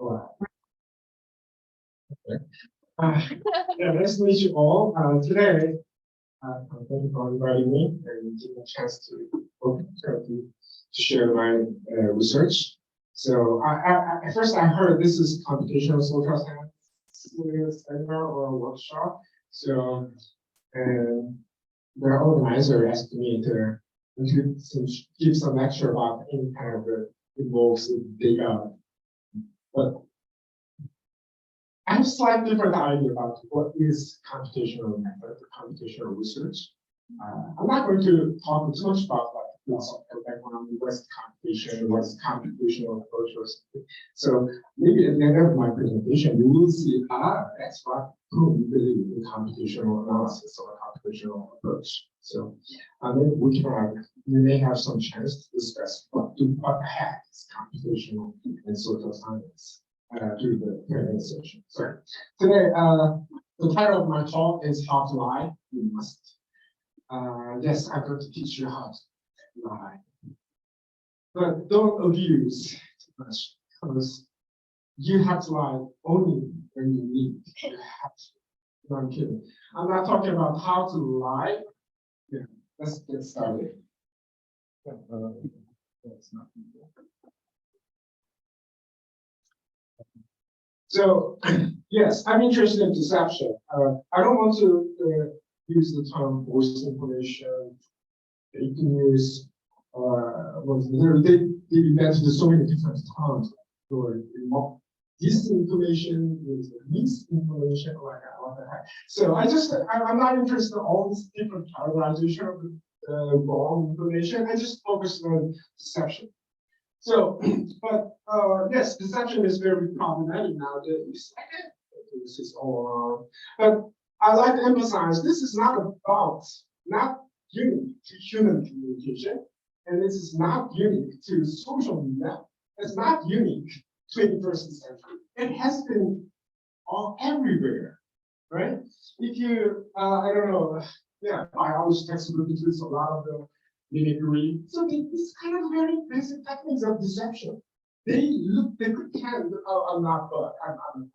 All right. Okay. Yeah, nice to meet you all. Today, thank you for inviting me and giving me a chance to share my research. So, at first I heard this is computational social science seminar or workshop. So, the organizer asked me to give some lecture about any kind of involves data. But I have a slightly different idea about what is computational method, computational research. I'm not going to talk too much about like philosophical background, what's computation, what's computational approach or something. So maybe at the end of my presentation, you will see, that's what we believe in computational analysis or computational approach. So maybe we may have some chance to discuss what the heck is computational and social science during the Q&A session. So today, the title of my talk is How to Lie, You Must. Yes, I'm going to teach you how to lie. But don't abuse too much, because you have to lie only when you need. You have to. No, I'm kidding. I'm not talking about how to lie. Yeah, let's get started. That's not So, yes, I'm interested in deception. I don't want to use the term false information, fake news, they invented so many different terms for disinformation, misinformation, like what the heck. So I'm not interested in all these different categorization of wrong information. I just focus on deception. So, but yes, deception is very problematic nowadays. This is all but I like to emphasize this is not unique to human communication, and this is not unique to social media. It's not unique to 21st century. It has been all everywhere, right? If you, I don't know, yeah, biology textbook includes a lot of the mimicry. So this kind of very basic techniques of deception. They pretend, oh, I'm not bug, I'm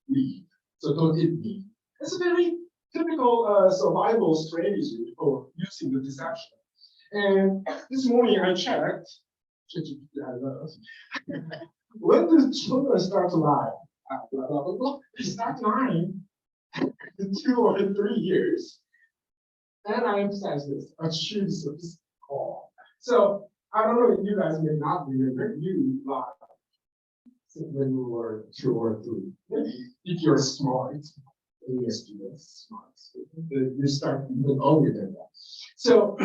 weak, so don't hit me. It's a very typical survival strategy for using the deception. And this morning I checked, when do children start to lie? Blah, blah, blah, blah. They start lying in 2 or 3 years. And I emphasize this, achieve sophistication. So I don't know if you guys may not remember, you lied when you were 2 or 3. Maybe if you're smart, and you're students smart, you start even earlier than that. So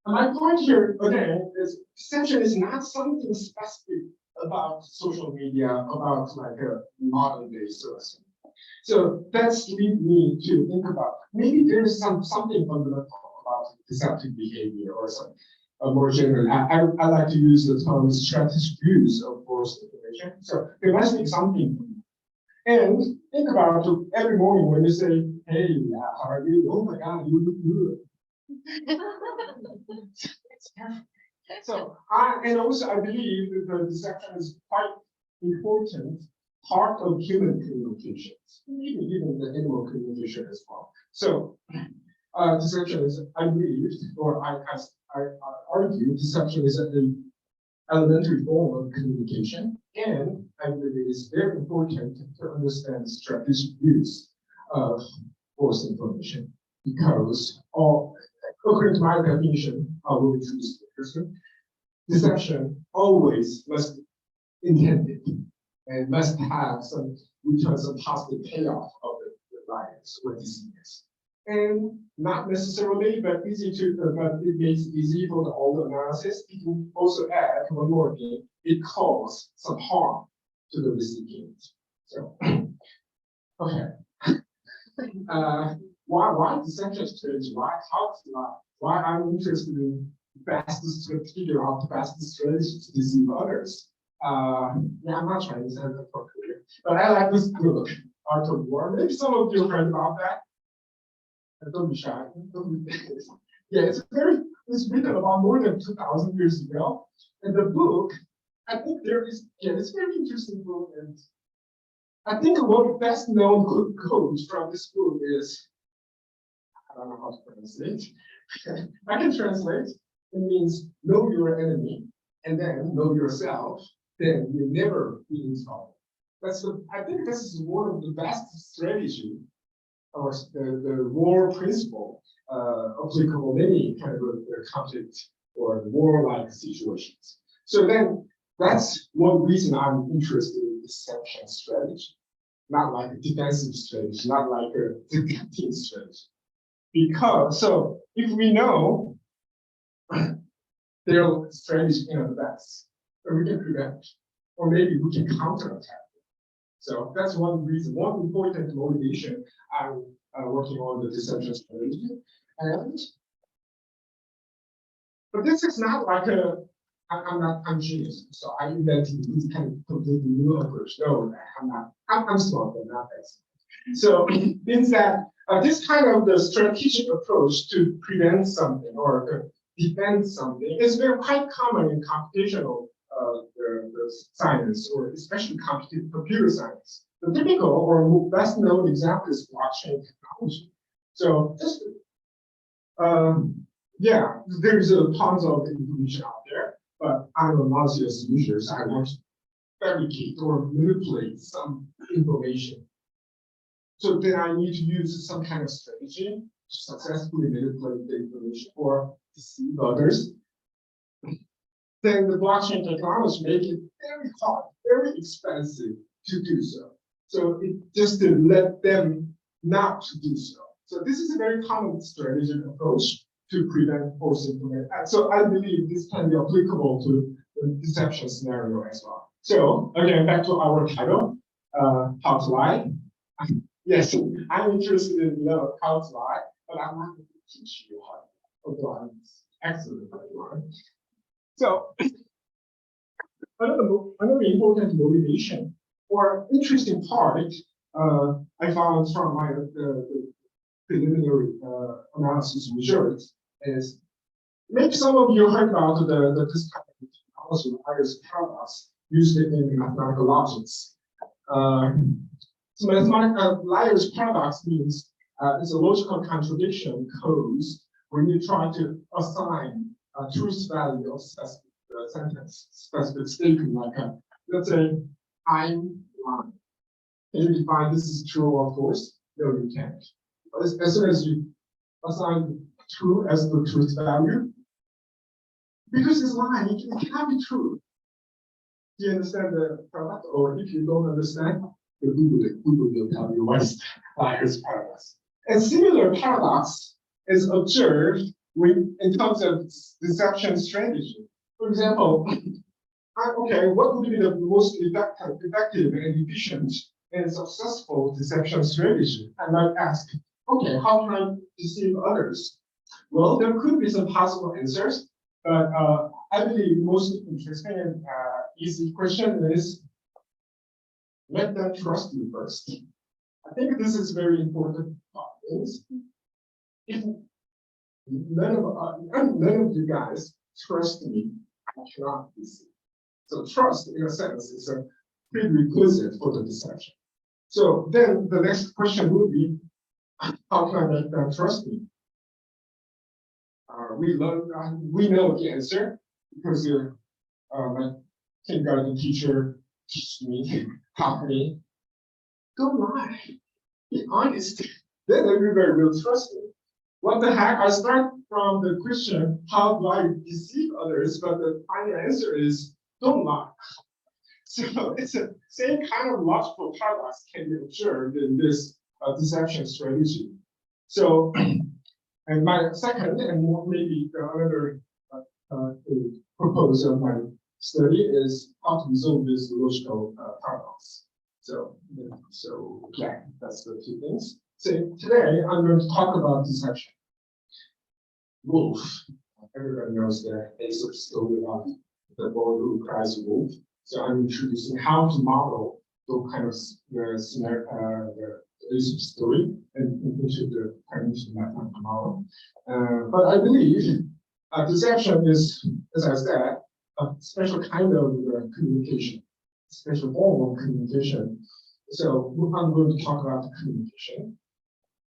my point here again is deception is not something specific about social media, about like a modern day source. So that's lead me to think about maybe there's something fundamental about deceptive behavior or something more generally. I like to use the term strategic use of false information. So there must be something. And think about every morning when you say, hey, how are you? Oh my God, you look good. So and also I believe that the deception is quite important part of human communications, even the animal communication as well. So deception is, I believe, or I argue, deception is an elementary form of communication, and I believe it is very important to understand strategic use of false information, because according to my definition, I will introduce the person. Deception always must be intended and must have some positive payoff of the bias or deceivers. And not necessarily, but it makes it easy for all the analysis. You can also add one more thing, it causes some harm to the recipient. So, okay. Why deception strategy? How to lie? Why I'm interested in fastest to figure out the fastest strategy to deceive others. Yeah, I'm not trying to say that for career, but I like this book, Art of War. Maybe some of you heard about that. Don't be shy. Yeah, it's written about more than 2,000 years ago. And the book, I think it's very interesting book, and I think one best known quote from this book is, I don't know how to translate. I can translate. It means know your enemy and then know yourself, then you never be in trouble. I think this is one of the best strategy or the war principle applicable in any kind of a conflict or war-like situations. So then that's one reason I'm interested in deception strategy, not like a defensive strategy, not like a detecting strategy. Because so if we know their strategy in advance, then we can prevent, or maybe we can counterattack. So that's one reason, one important motivation I'm working on the deception strategy. But this is not like I'm genius, so I invented this kind of completely new approach. No, I'm not. I'm smart, but not that smart. So it means that this kind of the strategic approach to prevent something or defend something is very quite common in computational the science, or especially computer science. The typical or best known example is blockchain technology. So just yeah, there's tons of information out there, but I'm a malicious user, so I want to fabricate or manipulate some information. So then I need to use some kind of strategy to successfully manipulate the information or deceive others. Then the blockchain technology makes it very hard, very expensive to do so. So it just to let them not to do so. So this is a very common strategic approach to prevent false information. So I believe this can be applicable to the deception scenario as well. So again, back to our title, how to lie. Yes, I'm interested in how to lie, but I'm not going to teach you how to lie. Excellent, how to lie. So another important motivation or interesting part I found from my preliminary analysis results is maybe some of you heard about this kind of technology, Bayes paradox, used in mathematical logics. So mathematical Bayes paradox means it's a logical contradiction caused when you try to assign a truth value of specific sentence, specific statement, like let's say I'm lying. Can you define this is true or false? No, you can't. But as soon as you assign true as the truth value, because it's lying, it cannot be true. Do you understand the paradox? Or if you don't understand, Google will tell you what's Bayes paradox. A similar paradox is observed in terms of deception strategy. For example, okay, what would be the most effective and efficient and successful deception strategy? I might ask, okay, how can I deceive others? Well, there could be some possible answers, but I believe most interesting and easy question is let them trust you first. I think this is very important. If none of you guys trust me, I cannot deceive. So trust, in a sense, is a prerequisite for the deception. So then the next question would be, how can I make them trust me? We know the answer because my kindergarten teacher taught me, taught me, don't lie, be honest. Then everybody will trust me. What the heck? I start from the question, how do I deceive others? But the final answer is, don't lie. So it's the same kind of logical paradox can be observed in this deception strategy. So, and my second and maybe another proposal of my study is how to resolve this logical paradox. So yeah, that's the two things. So today I'm going to talk about deception. Wolf. Everybody knows the basic story about the boy who cries wolf. So I'm introducing how to model those kind of scenario, the basic story and into the cognitive mathematical model. But I believe deception is, as I said, a special kind of communication, special form of communication So I'm going to talk about the communication.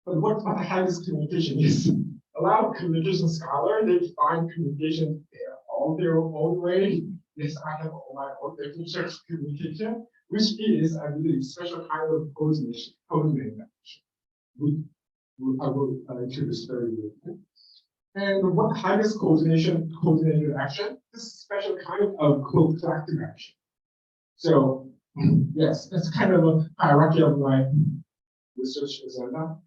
But what the heck is communication is? A lot of communication scholars, they define communication all their own way. Yes, I have my own definition of communication, which is, I believe, special kind of coordination action. I will introduce very briefly. And what the heck is coordinated action? This is a special kind of collective action. So yes, that's kind of a hierarchy of my research agenda.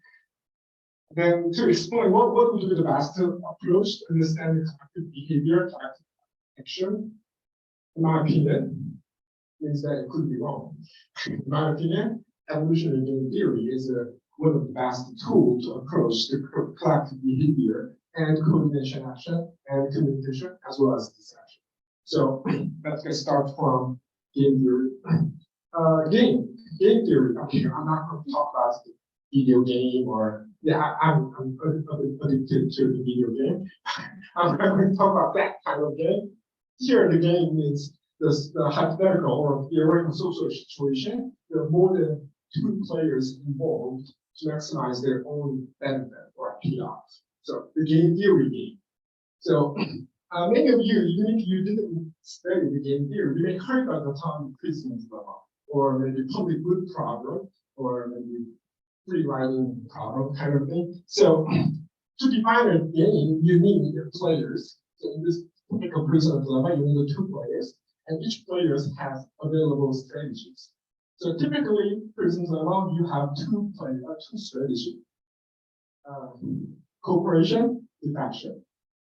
Then to explain what would be the best approach to understanding collective behavior, collective action, in my opinion, is that it could be wrong. In my opinion, evolutionary game theory is one of the best tools to approach the collective behavior and coordination action and communication as well as this action. So let's get started from game theory. Game theory. Okay, I'm not going to talk about the video game or I'm addicted to the video game. I'm not going to talk about that kind of game. Here, the game means the hypothetical or theoretical social situation. There are more than 2 players involved to maximize their own benefit or payoff. So the game theory game. So many of you, even if you didn't study the game theory, you may have heard about the Tom Christmas level, or maybe public good problem, or maybe free riding problem kind of thing. So to define a game, you need players. So in this typical prison dilemma, you need 2 players, and each player has available strategies. So typically, prison dilemma, you have 2 strategies. Cooperation, defection,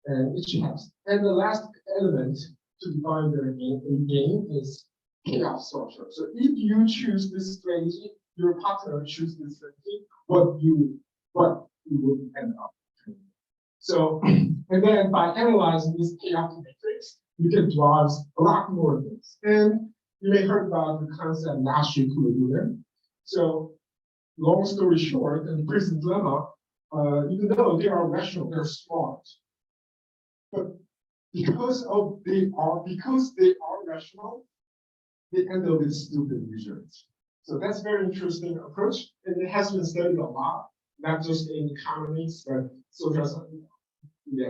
and each has. And the last element to define the game is payoff structure. So if you choose this strategy, your partner choose this strategy, what you will end up. So, and then by analyzing this payoff matrix, you can derive a lot more things. And you may have heard about the concept Nash equilibrium. So, long story short, in prison dilemma, even though they are rational, they're smart, but because they are rational, they end up with stupid results. So that's a very interesting approach, and it has been studied a lot, not just in economics, but social science.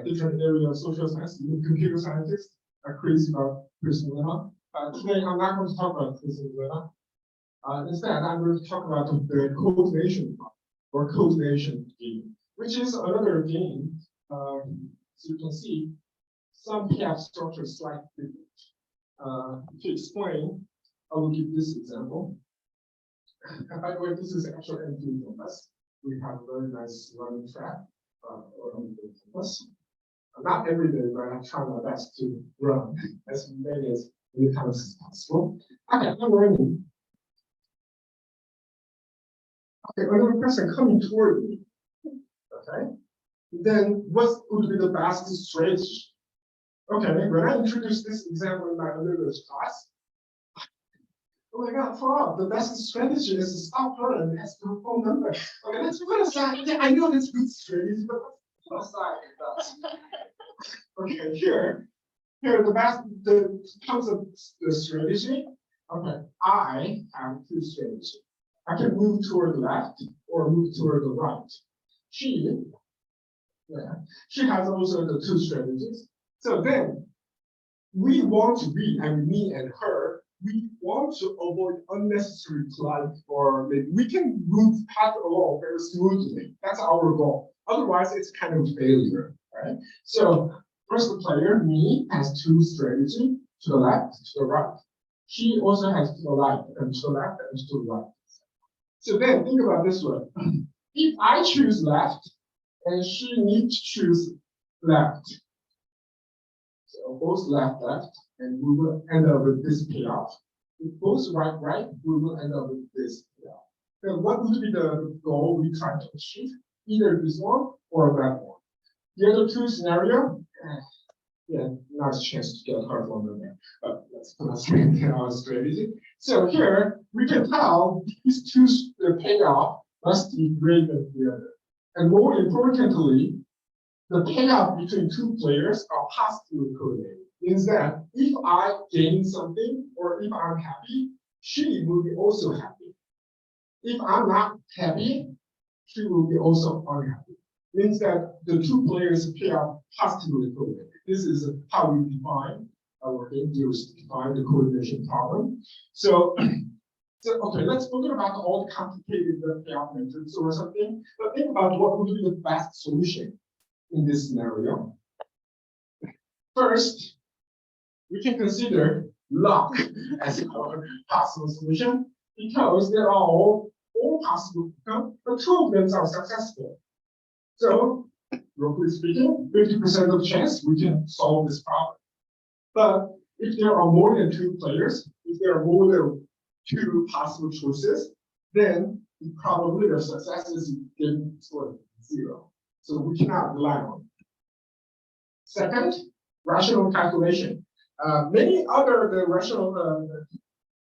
Different areas of social science, even computer scientists are crazy about prison dilemma. Today, I'm not going to talk about prison dilemma. Instead, I'm going to talk about the coordination problem, or coordination game, which is another game. So you can see some payoff structures slightly different. To explain, I will give this example. And by the way, this is actually empty campus. We have a very nice running track on the campus. Not every day, but I try my best to run as many times as possible. Okay, I'm running. Okay, another person coming toward me. Okay, then what would be the best strategy? Okay, when I introduced this example in my undergraduate class, oh my God, Frog, the best strategy is to stop her and ask her phone number. Okay, let's put aside. Yeah, I know that's good strategy, but let's put aside that. Okay, here comes the strategy. Okay, I have 2 strategies. I can move toward the left or move toward the right. She has also the 2 strategies. So then we want to be, and me and her, we want to avoid unnecessary collide, or maybe we can move path along very smoothly. That's our goal. Otherwise, it's kind of failure, right? So first player, me, has 2 strategies, to the left, to the right. She also has to the left, and to the left, and to the right. So then think about this way. If I choose left, and she needs to choose left. So both left, and we will end up with this payoff. If both right, we will end up with this payoff. Then what would be the goal we try to achieve? Either this one or that one. The other 2 scenarios, nice chance to get her phone number, but let's put aside our strategy. So here we can tell these 2 payoff must be greater than the other. And more importantly, the payoff between 2 players are positively correlated. Means that if I gain something or if I'm happy, she will be also happy. If I'm not happy, she will be also unhappy. Means that the two players appear positively correlated. This is how we define our game theories to define the correlation problem. So, okay, let's forget about all the complicated payoff methods or something, but think about what would be the best solution in this scenario. First, we can consider luck as a possible solution because there are all possible outcomes, but two of them are successful. So, roughly speaking, 50% of chance we can solve this problem. But if there are more than two players, if there are more than two possible choices, then the probability of success is sort of 0. So we cannot rely on it. Second, rational calculation. Many other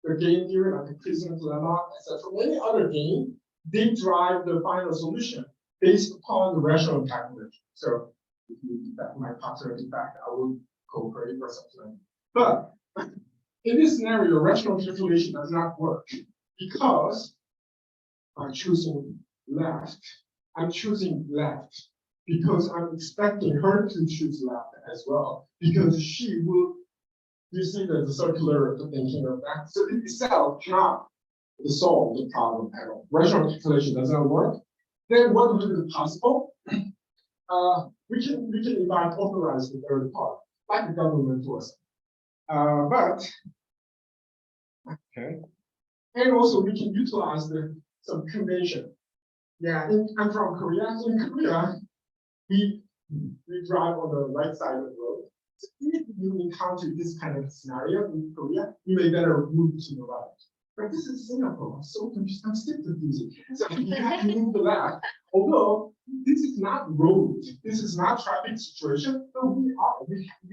the game theory, like the Prism dilemma, etc. Many other games, they drive the final solution based upon the rational calculation. So if you do that, my possibility back, I will cooperate for something. But in this scenario, rational calculation does not work because I'm choosing left. I'm choosing left because I'm expecting her to choose left as well, because she will. You see the circular thinking of that. So it itself cannot solve the problem at all. Rational calculation does not work. Then what would be possible? We can invite authorized the third party, like the government was. But okay, and also we can utilize some convention. Yeah, I'm from Korea. In Korea, we drive on the right side of the road. So if you encounter this kind of scenario in Korea, you may better move to the right. But this is Singapore, so I'm still confusing. So you have to move to the left. Although this is not road, this is not traffic situation, but we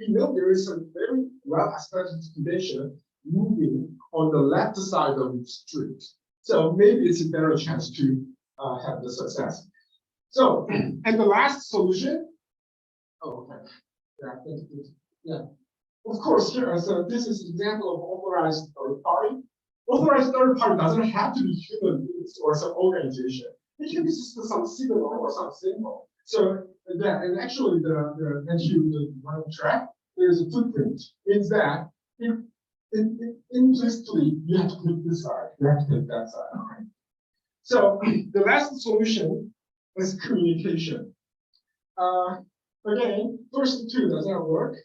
know there is a very well-established condition moving on the left side of the street. So maybe it's a better chance to have the success. So, and the last solution. Oh, okay. Yeah, I think yeah. Of course, here, so this is an example of authorized third party. Authorized third party doesn't have to be human beings or some organization. It can be just some signal or some symbol. So that, and actually the one track, there's a footprint. Means that implicitly you have to click this side, you have to click that side. Okay. So the last solution is communication. Again, first two does not work.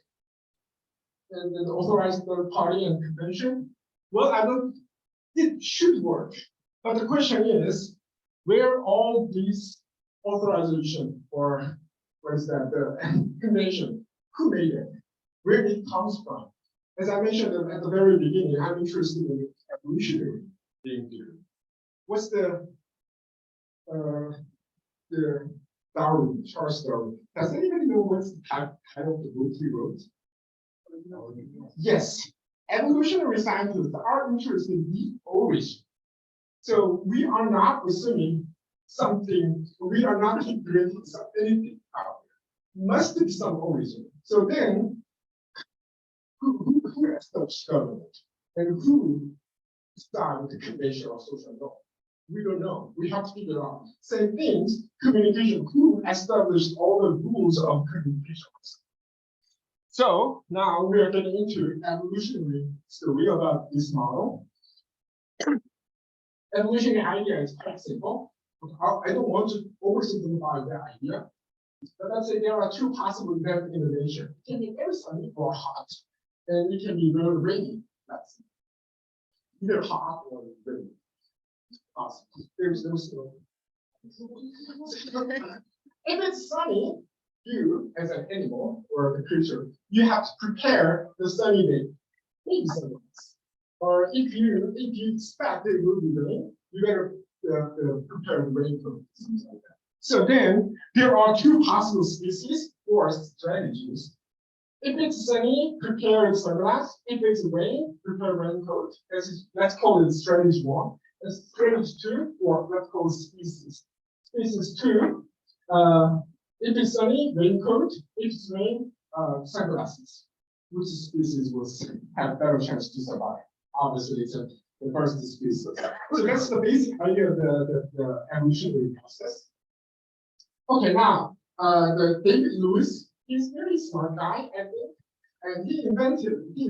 And the authorized third party and convention. Well, it should work. But the question is, where all these authorization or what is that, the convention, who made it? Where it comes from? As I mentioned at the very beginning, I'm interested in evolutionary game theory. What's the Darwin, Charles Darwin? Does anybody know what's the title of the book he wrote? Yes, evolutionary scientists are interested in the origin. So we are not assuming something, we are not integrating anything out there. Must be some origin. So then, who established government? And who started the convention of social law? We don't know. We have to figure it out. Same things, communication. Who established all the rules of communication? So now we are getting into evolutionary story about this model. Evolutionary idea is quite simple. I don't want to oversimplify the idea. But let's say there are two possible events in the nature. It can be very sunny or hot, and it can be very rainy. That's either hot or rainy. Awesome. There's no snow. If it's sunny, you as an animal or a creature, you have to prepare the sunny day, maybe sunrise. Or if you expect it will be rain, you better prepare the raincoat, something like that. So then there are two possible species or strategies. If it's sunny, prepare sunglasses. If it's rain, prepare raincoat. Let's call it strategy 1. And strategy 2, or let's call it species. Species 2, if it's sunny, raincoat. If it's rain, sunglasses. Which species will have better chance to survive? Obviously, it's the first species. So that's the basic idea of the evolutionary process. Okay, now the David Lewis, he's a very smart guy, I think, and he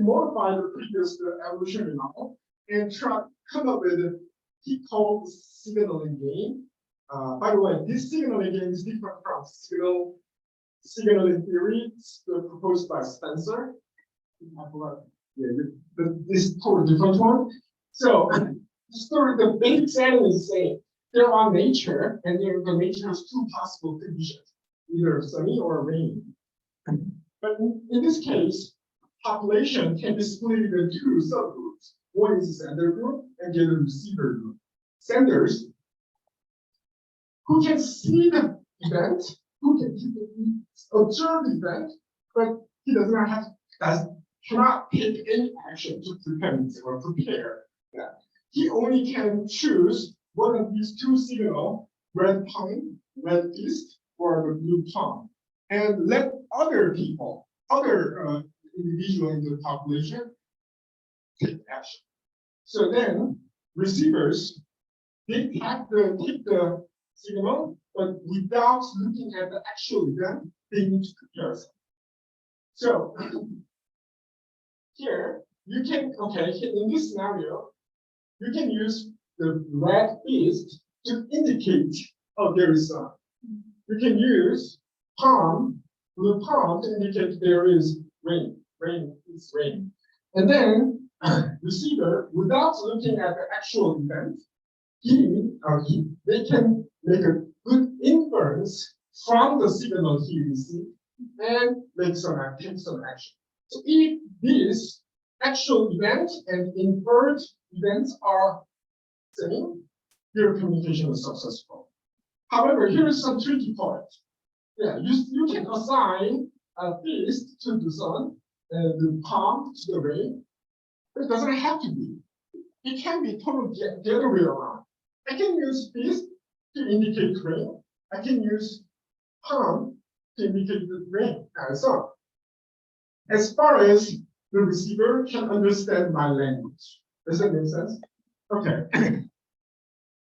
modified the previous evolutionary model and tried to come up with he called signaling game. By the way, this signaling game is different from signaling theory proposed by Spencer. This is totally different one. So the basic setting is saying there are nature, and the nature has two possible conditions, either sunny or rainy. But in this case, population can be split into two subgroups. One is the sender group and the other receiver group. Senders who can see the event, who can observe the event, but he cannot take any action to prevent or prepare that. He only can choose one of these two signals, red pine, red beast, or the blue palm, and let other people, other individuals in the population take action. So then receivers, they take the signal, but without looking at the actual event, they need to prepare something. So here you can, in this scenario, you can use the red beast to indicate, oh, there is sun. You can use blue palm to indicate there is rain. Rain is rain. And then receiver, without looking at the actual event, they can make a good inference from the signal he received and take some action. So if these actual events and inferred events are same, your communication is successful. However, here is some tricky part. Yeah, you can assign a beast to the sun and the palm to the rain, but it doesn't have to be. It can be totally the other way around. I can use beast to indicate rain. I can use palm to indicate the rain and so on. As far as the receiver can understand my language. Does that make sense? Okay.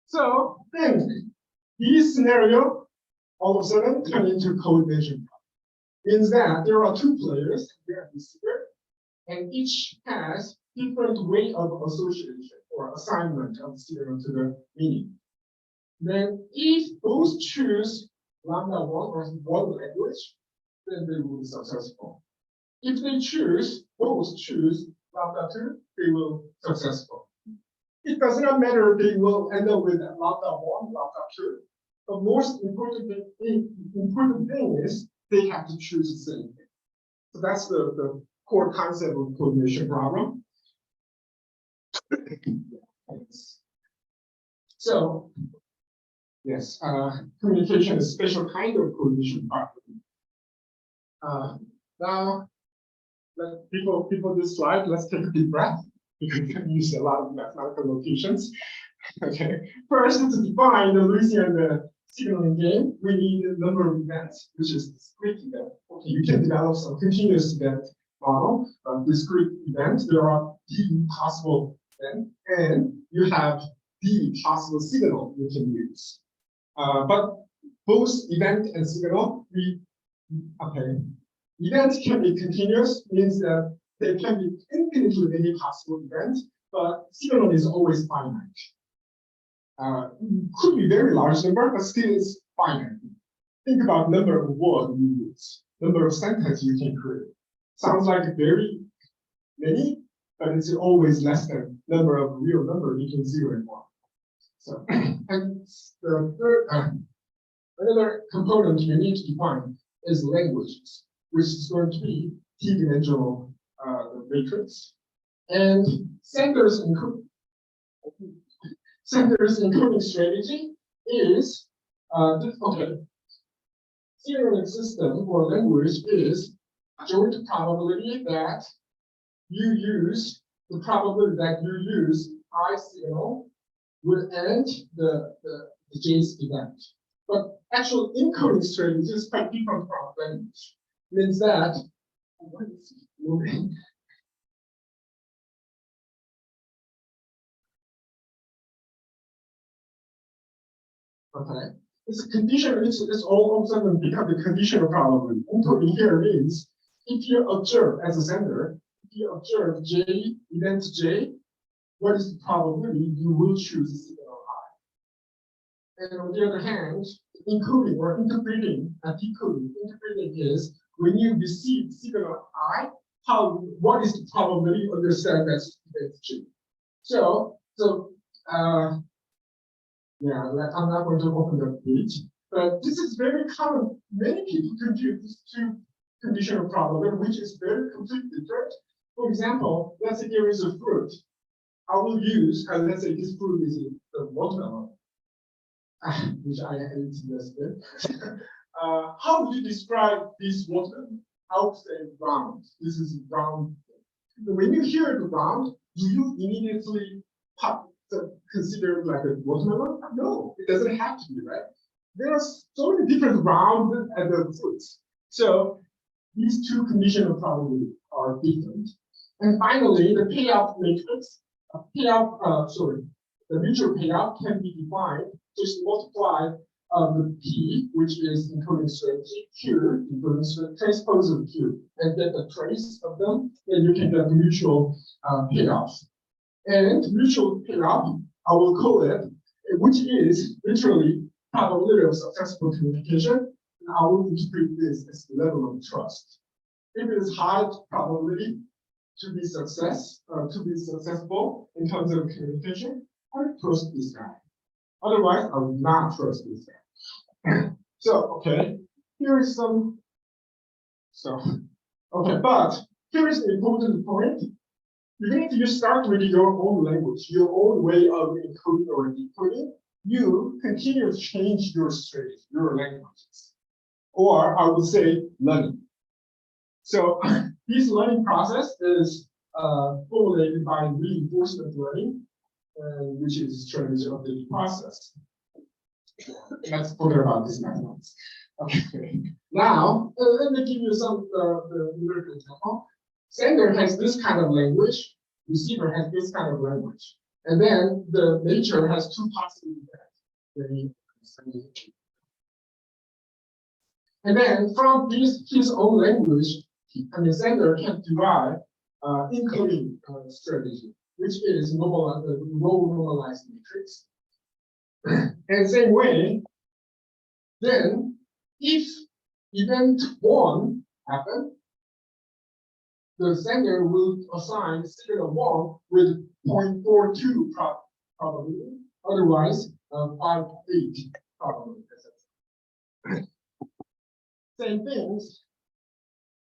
So then this scenario all of a sudden turn into coordination problem. Means that there are two players here and receiver, and each has different way of association or assignment of signal to the meaning. Then if both choose lambda 1 or one language, then they will be successful. If they both choose lambda 2, they will be successful. It does not matter if they will end up with lambda 1, lambda 2. The most important thing is they have to choose the same thing. So that's the core concept of coordination problem. So yes, communication is a special kind of coordination problem. Now, before this slide, let's take a deep breath because we can use a lot of mathematical notations. Okay, first to define the Lewisian signaling game, we need a number of events, which is discrete event. Okay, you can develop some continuous event model. Discrete events, there are d possible events, and you have d possible signal you can use. But both event and signal, events can be continuous, means that there can be infinitely many possible events, but signal is always finite. Could be very large number, but still is finite. Think about number of words you use, number of sentences you can create. Sounds like very many, but it's always less than number of real number between 0 and 1. So, and the third, another component you need to define is languages, which is going to be t-dimensional matrix, and Sanders encoding strategy is signaling system or language is joint probability that you use I signal will end the J's event. But actual encoding strategy is quite different from language. Means that Okay. It's a condition, it's all of a sudden become the conditional probability. Including here means if you observe as a sender, if you observe J, event J, what is the probability you will choose signal I? And on the other hand, including or interpreting, decoding, interpreting is when you receive signal I, what is the probability you understand that's event J? Yeah, I'm not going to open the page, but this is very common. Many people confuse these two conditional probability, which is very completely different. For example, let's say there is a fruit. I will use, let's say this fruit is the watermelon, which I ate yesterday. How would you describe this watermelon? I would say round. This is round. When you hear the round, do you immediately consider like a watermelon? No, it doesn't have to be, right? There are so many different round and the fruits. So these two conditional probability are different. And finally, the payout matrix, the mutual payout can be defined, just multiply the P, which is encoding strategy, Q, encoding strategy, transpose of Q, and get the trace of them, then you can get the mutual payoff. And mutual payoff, I will call it, which is literally probability of successful communication. And I will interpret this as the level of trust. If it is high probability to be successful in terms of communication, I trust this guy. Otherwise, I will not trust this guy. So, okay, here is some. But here is the important point. Even if you start with your own language, your own way of encoding or decoding, you continue to change your strategy, your languages, or I would say learning. So this learning process is formulated by reinforcement learning, which is a strategy of the process. Let's forget about this method. Okay. Now, let me give you some numerical example. Sender has this kind of language, receiver has this kind of language. And then the nature has two possible effects. And then from his own language, the sender can derive encoding strategy, which is row normalized matrix. And same way, then if event 1 happens, the sender will assign signal 1 with 0.42 probability, otherwise 5.8 probability. Same things.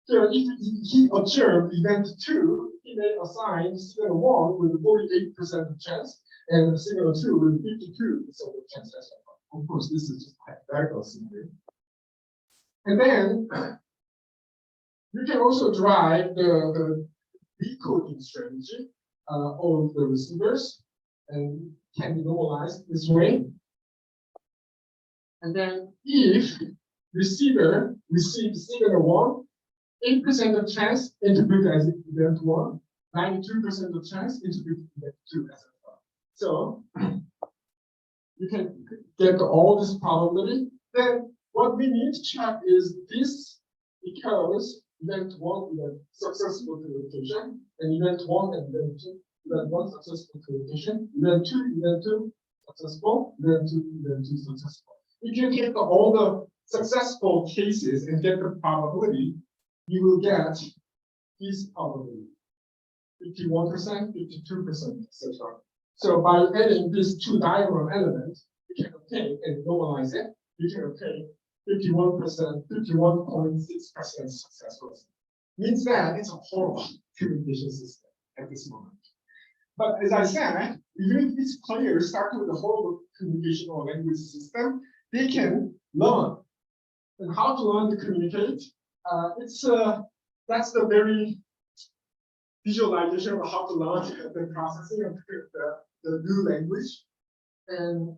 So if he observed event 2, he may assign signal 1 with 48% chance and signal 2 with 52% chance. Of course, this is just hypothetical scenario. And then you can also derive the decoding strategy of the receivers and can be normalized this way. And then if receiver receives signal 1, 8% of chance interpret as event 1, 92% of chance interpret event 2 as well. So you can get all this probability. Then what we need to check is this, because event 1 is a successful communication, and event 1 and event 2, event 1 successful communication, event 2 successful, event 2 successful. If you take all the successful cases and get the probability, you will get this probability, 51%, 52%, etc. So by adding these two diagonal elements, you can obtain and normalize it. You can obtain 51%, 51.6% successful. Means that it's a horrible communication system at this moment. But as I said, even if these players start with a horrible communication or language system, they can learn. And how to learn to communicate? That's the very visualization of how to learn the processing of the new language, and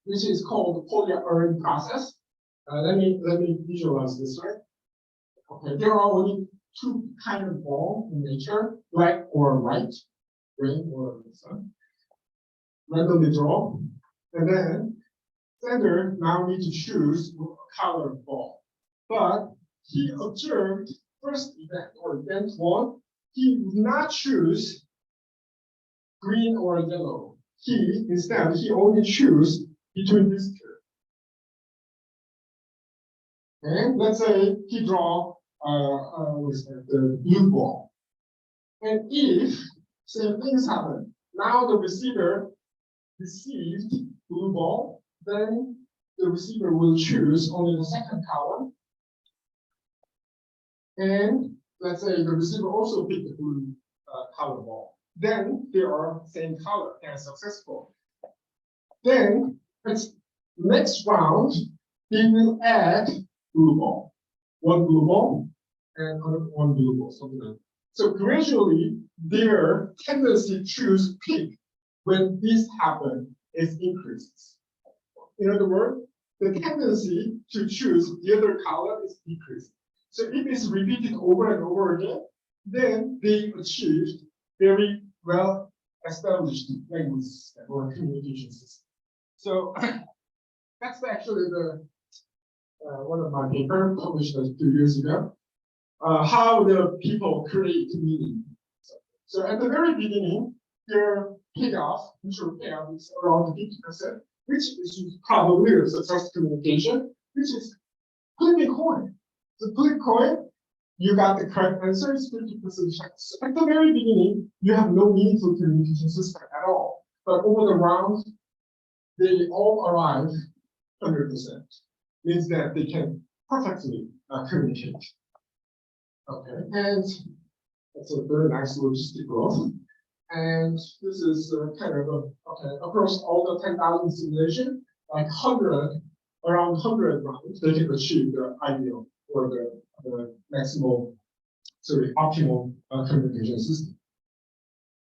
which is called the polyarray process. Let me visualize this, right? Okay, there are only two kinds of ball in nature, black or white, rain or sun. Randomly draw, and then sender now need to choose a color ball. But he observed first event or event one, he would not choose green or yellow. Instead, he only choose between these two. And let's say he draw the blue ball. And if same things happen, now the receiver received blue ball, then the receiver will choose only the second column. And let's say the receiver also picked the blue color ball. Then they are same color and successful. Then next round, they will add blue ball, one blue ball and one blue ball, something like that. So gradually, their tendency to choose pick when this happens is increases. In other words, the tendency to choose the other color is decreased. So if it's repeated over and over again, then they achieved very well established language system or communication system. So that's actually the one of my papers published a few years ago. How the people create meaning. So at the very beginning, their payoff, mutual payoff is around 50%, which is probably a successful communication, which is flip a coin. So flip coin, you got the correct answer, it's 50% chance. So at the very beginning, you have no meaningful communication system at all. But over the round, they all arrive 100%. Means that they can perfectly communicate. Okay, and that's a very nice logistic growth. And this is kind of across all the 10,000 simulation, like around 100 rounds, they can achieve the ideal or the maximal, optimal communication system.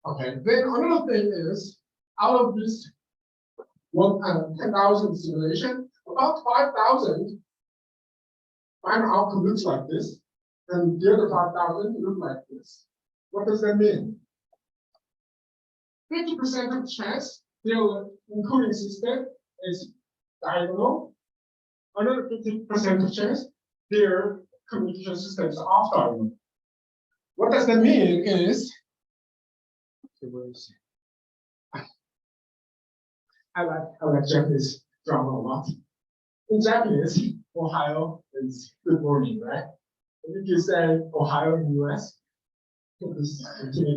Okay, then another thing is, out of this 10,000 simulation, about 5,000 final outcome looks like this, and the other 5,000 look like this. What does that mean? 50% of chance their encoding system is diagonal. Another 50% of chance their communication system is off diagonal. What does that mean is, I like Japanese drama a lot. In Japanese, Ohio is good morning, right? If you say Ohio in the US, this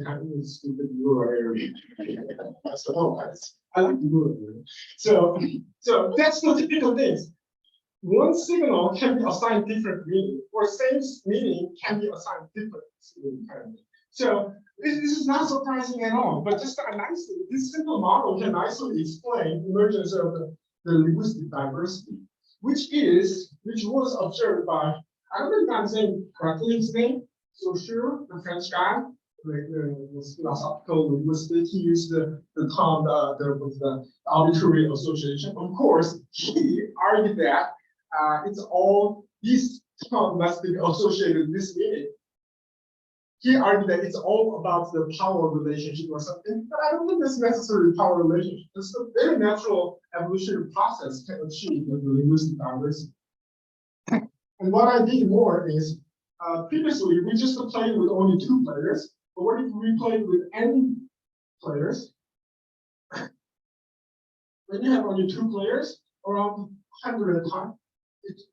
kind of stupid rural area. That's the whole place. I like the rural area. So that's the typical things. One signal can be assigned different meaning, or same meaning can be assigned different meaning. So this is not surprising at all, but just nicely, this simple model can nicely explain emergence of the linguistic diversity, which was observed by, I don't know if I'm saying correctly his name, Saussure, the French guy, the philosophical linguistic, he used the term the arbitrary association. Of course, he argued that it's all these terms must be associated with this meaning. He argued that it's all about the power relationship or something, but I don't think it's necessarily power relationship. It's a very natural evolutionary process can achieve the linguistic diversity. And what I did more is, previously we just played with only 2 players, but what if we played with n players? When you have only 2 players, around 100 times,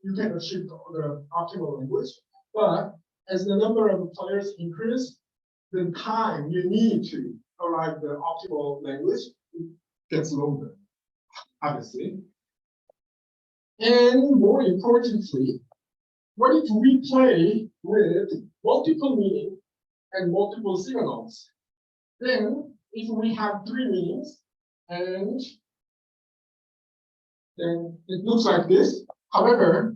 you can achieve the optimal language. But as the number of players increase, the time you need to arrive the optimal language gets longer, obviously. And more importantly, what if we play with multiple meaning and multiple signals? Then, if we have 3 meanings, and then it looks like this. However,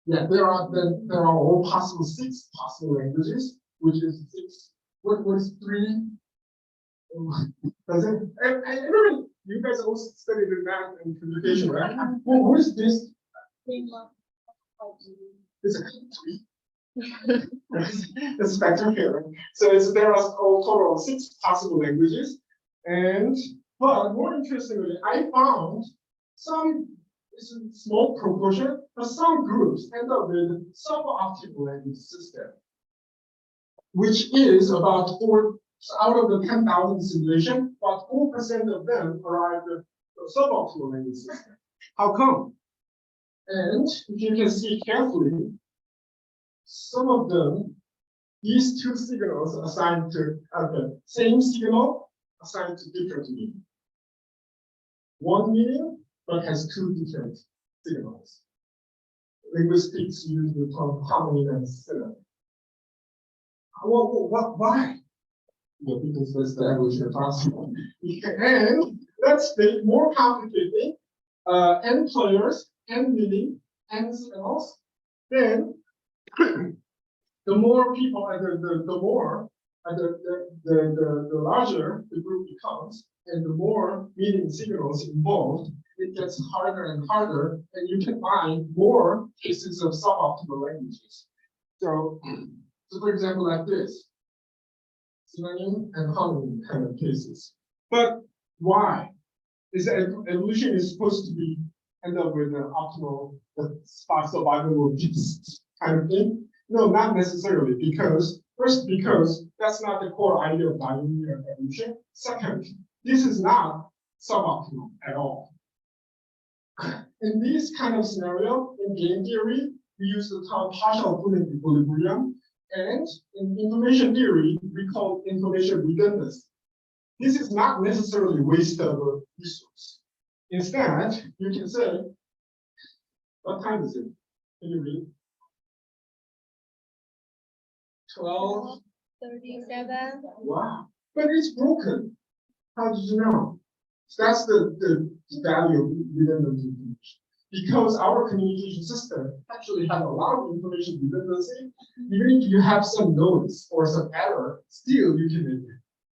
yeah, there are all possible 6 possible languages, which is 6. What is 3? Does it? I remember you guys also studied in math and communication, right? Well, what is this? It's a 3. It's a spectrum here. So there are all total of 6 possible languages, but more interestingly, I found some it's a small proportion, but some groups end up with suboptimal language system, which is about 4 out of the 10,000 simulation, about 4% of them arrived at the suboptimal language system. How come? And if you can see carefully, some of them, these two signals assigned to the same signal assigned to different meaning. One meaning, but has two different signals. Linguistics use the term homonym and synonym. Why? Yeah, because that's the evolutionary process. And let's make more complicated. N players, N meaning, N signals. Then the more people, the larger the group becomes, and the more meaning signals involved, it gets harder and harder, and you can find more cases of suboptimal languages. So for example, like this, synonym and homonym kind of cases. But why? Is that evolution is supposed to be end up with an optimal spot survival of fittest kind of thing? No, not necessarily, because first, because that's not the core idea of binomial evolution. Second, this is not suboptimal at all. In this kind of scenario, in game theory, we use the term partial Poong equilibrium, and in information theory, we call information redundancy. This is not necessarily waste of a resource. Instead, you can say, what time is it? Can you read? 12:37. Wow, but it's broken. How did you know? That's the value of redundant information. Because our communication system actually has a lot of information redundancy. Even if you have some noise or some error, still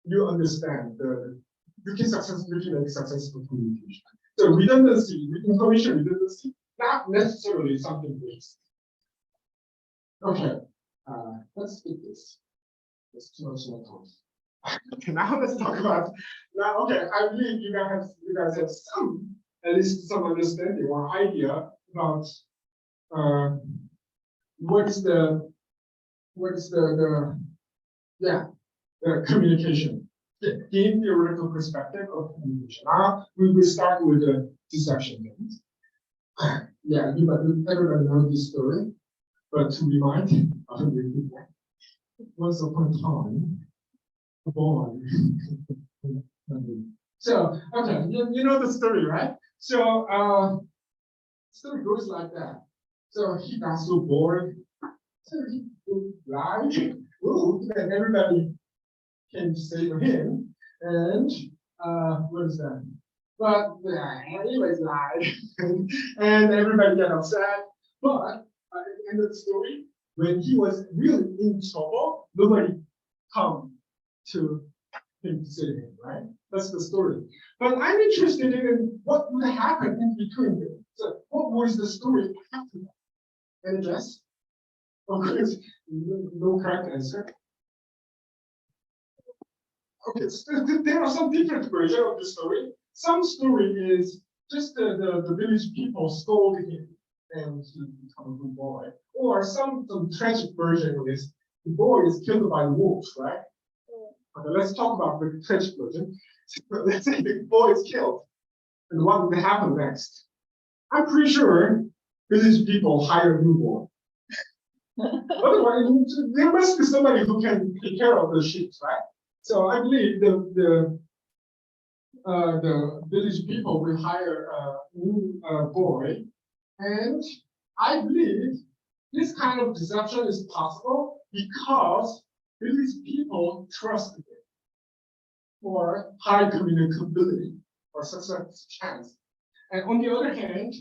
you understand you can make successful communication. So redundancy, information redundancy, not necessarily something waste. Okay, let's skip this. There's too much more time. Okay, now let's talk about okay, I believe you guys have at least some understanding or idea about what is the communication, the game theoretical perspective of communication. Now we will start with the deception games. Yeah, everybody knows this story, but to remind, I'll repeat that. Once upon a time, a boy. So, okay, you know the story, right? So, the story goes like that. So he got so bored, so he lied. Oh, and everybody came to save him. And what is that? But anyways, lied, and everybody got upset. But at the end of the story, when he was really in trouble, nobody come to him to save him, right? That's the story. But I'm interested in what would happen in between them. So what was the story after that? Any guess? Of course, no correct answer. Okay, so there are some different versions of the story. Some story is just the village people scolded him and he became a good boy. Or some tragic version is the boy is killed by wolves, right? Okay, let's talk about the tragic version. Let's say the boy is killed. And what would happen next? I'm pretty sure village people hire a new boy. Otherwise, there must be somebody who can take care of the sheep, right? So I believe the village people will hire a new boy, and I believe this kind of deception is possible because village people trust it for high communicability or success chance. And on the other hand,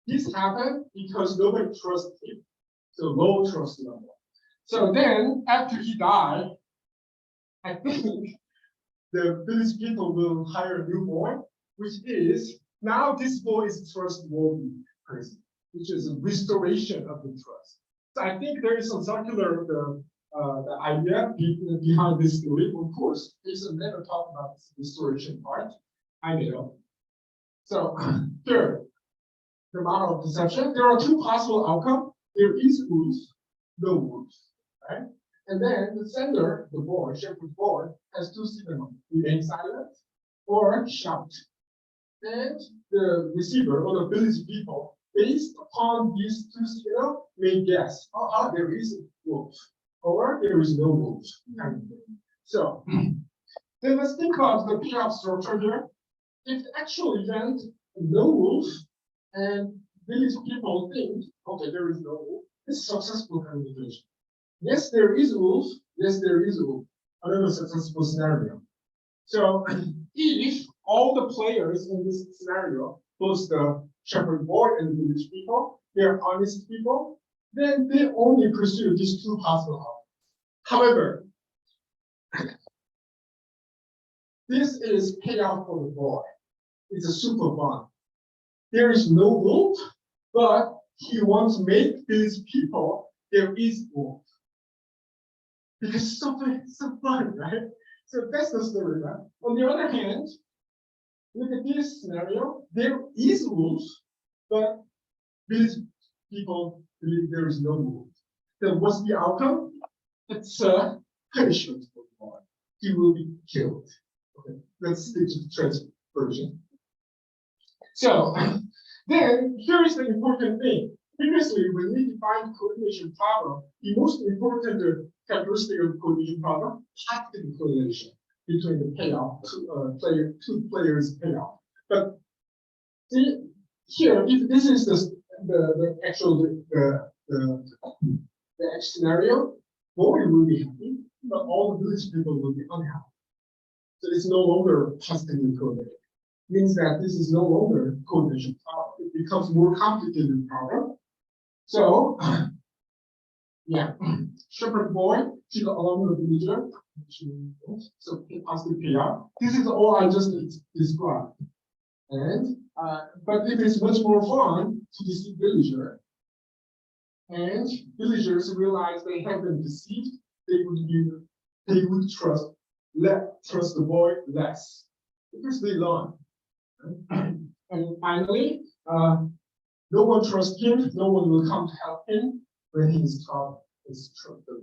this happened because nobody trusts him, so low trust level. So then, after he died, I think the village people will hire a new boy, which is now this boy is a trustworthy person, which is a restoration of the trust. So I think there is some circular the idea behind this story. Of course, Jason never talked about this restoration part. I know. So here, the model of deception, there are two possible outcomes. There is wolf, no wolf, right? And then the sender, the boy, shepherd boy, has two signals: remain silent or shout. And the receiver or the village people, based upon these two signals, may guess, oh, there is a wolf, or there is no wolf. So then let's think about the payoff structure here. If the actual event no wolf, and village people think, okay, there is no wolf, it's successful communication. Yes, there is wolf. Yes, there is wolf. Another successful scenario. So if all the players in this scenario, both the shepherd boy and the village people, they are honest people, then they only pursue these two possible outcomes. However, this is payoff for the boy. It's a super fun. There is no wolf, but he wants to make these people there is wolf. Because it's so fun, right? So that's the story, right? On the other hand, look at this scenario. There is wolf, but these people believe there is no wolf. Then what's the outcome? It's a punishment for the boy. He will be killed. Okay, let's stick to the trans version. So then here is the important thing. Previously, when we defined coordination problem, the most important characteristic of coordination problem has to be correlation between the payoff, two players payoff. But see, here, if this is the actual the scenario, boy will be happy, but all the village people will be unhappy. So it's no longer positively correlated. Means that this is no longer coordination problem. It becomes more complicated problem. So, yeah, shepherd boy, she along the villager, so positive payoff. This is all I just described. And but if it's much more fun to deceive villager, and villagers realize they have been deceived, they would trust the boy less because they learn. And finally, no one trusts him, no one will come to help him when he's taught his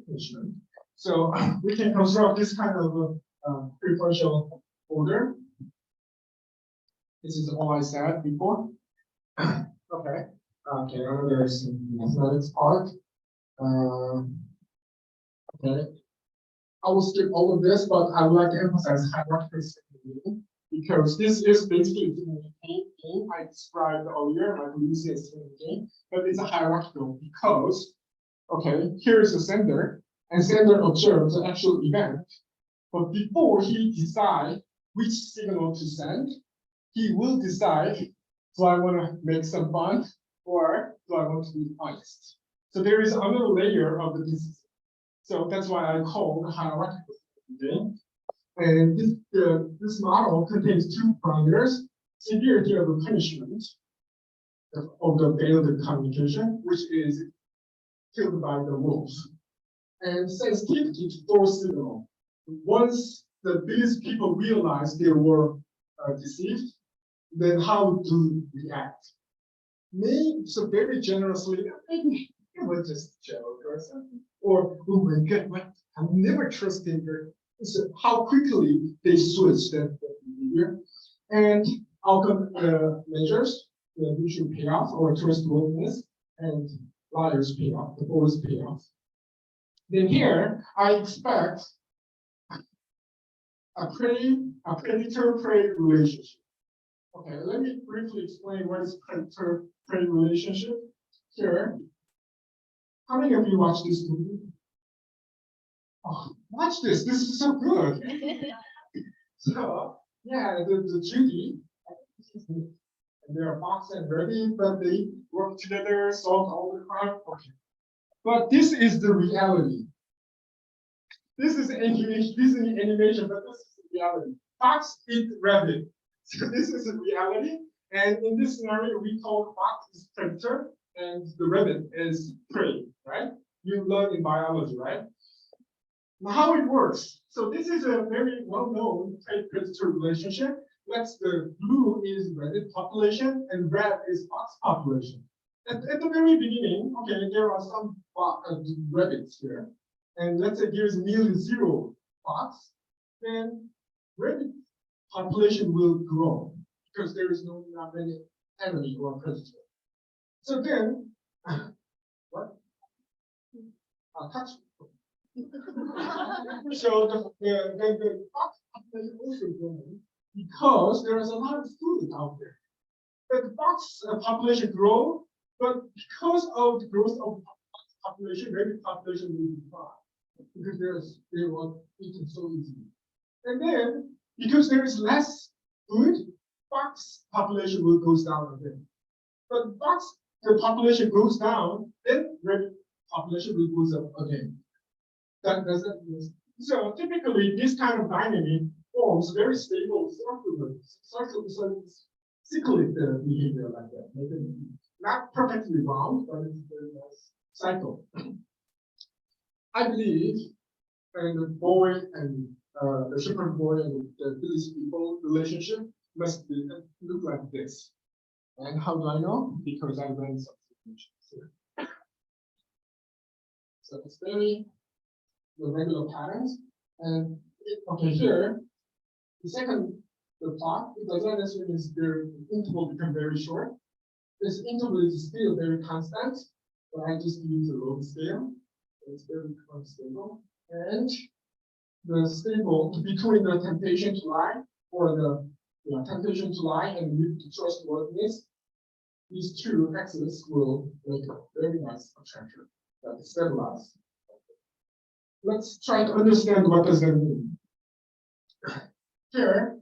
punishment. So we can construct this kind of preferential order. This is all I said before. Okay. Okay, another mathematics part. Okay. I will skip all of this, but I would like to emphasize hierarchical system, because this is basically the game I described earlier, like Lucy's game, but it's a hierarchical because, okay, here is the sender, and sender observes the actual event, but before he decides which signal to send, he will decide, do I want to make some fun or do I want to be honest? So there is another layer of the decision. So that's why I call the hierarchical game. And this model contains two parameters: severity of the punishment of the failed communication, which is killed by the wolf, and sensitivity to those signals. Once these people realize they were deceived, then how to react? Maybe, so very generously, maybe it was just a joke or something. Or, oh my God, I'm never trusting her. So how quickly they switch that behavior. And outcome measures, the mutual payoff or trustworthiness, and liars payoff, the boys payoff. Then here, I expect a predator-prey relationship. Okay, let me briefly explain what is predator-prey relationship. Here, how many of you watched this movie? Oh, watch this. This is so good. So, yeah, the Judy, and they're Fox and Reddy, but they work together, solve all the crime. Okay. But this is the reality. This is animation, but this is the reality. Fox eat rabbit. So this is a reality. And in this scenario, we call fox is predator and the rabbit is prey, right? You learn in biology, right? Now, how it works. So this is a very well-known prey-predator relationship. That's the blue is rabbit population and red is fox population. At the very beginning, okay, there are some rabbits here. And let's say there's nearly 0 fox, then rabbit population will grow because there is not many enemy or predator. So then, what? Touch. So the fox population also growing because there is a lot of food out there. The fox population grow, but because of the growth of population, rabbit population will decline because they were eaten so easily. And then because there is less food, fox population will goes down again. But fox the population goes down, then rabbit population will goes up again. That doesn't mean so typically this kind of dynamic forms very stable cyclic behavior like that. Maybe not perfectly round, but it's a very nice cycle. I believe, and the boy and the shepherd boy and the village people relationship must be, look like this. And how do I know? Because I ran some simulations here. So it's very the regular patterns. And okay, here, the plot, it doesn't necessarily mean their interval become very short. This interval is still very constant, but I just use a log scale. So it's very unstable. And the stable between the temptation to lie or the temptation to lie and the trustworthiness, these two axes will make a very nice attraction that is stabilized. Let's try to understand what does that mean. Here,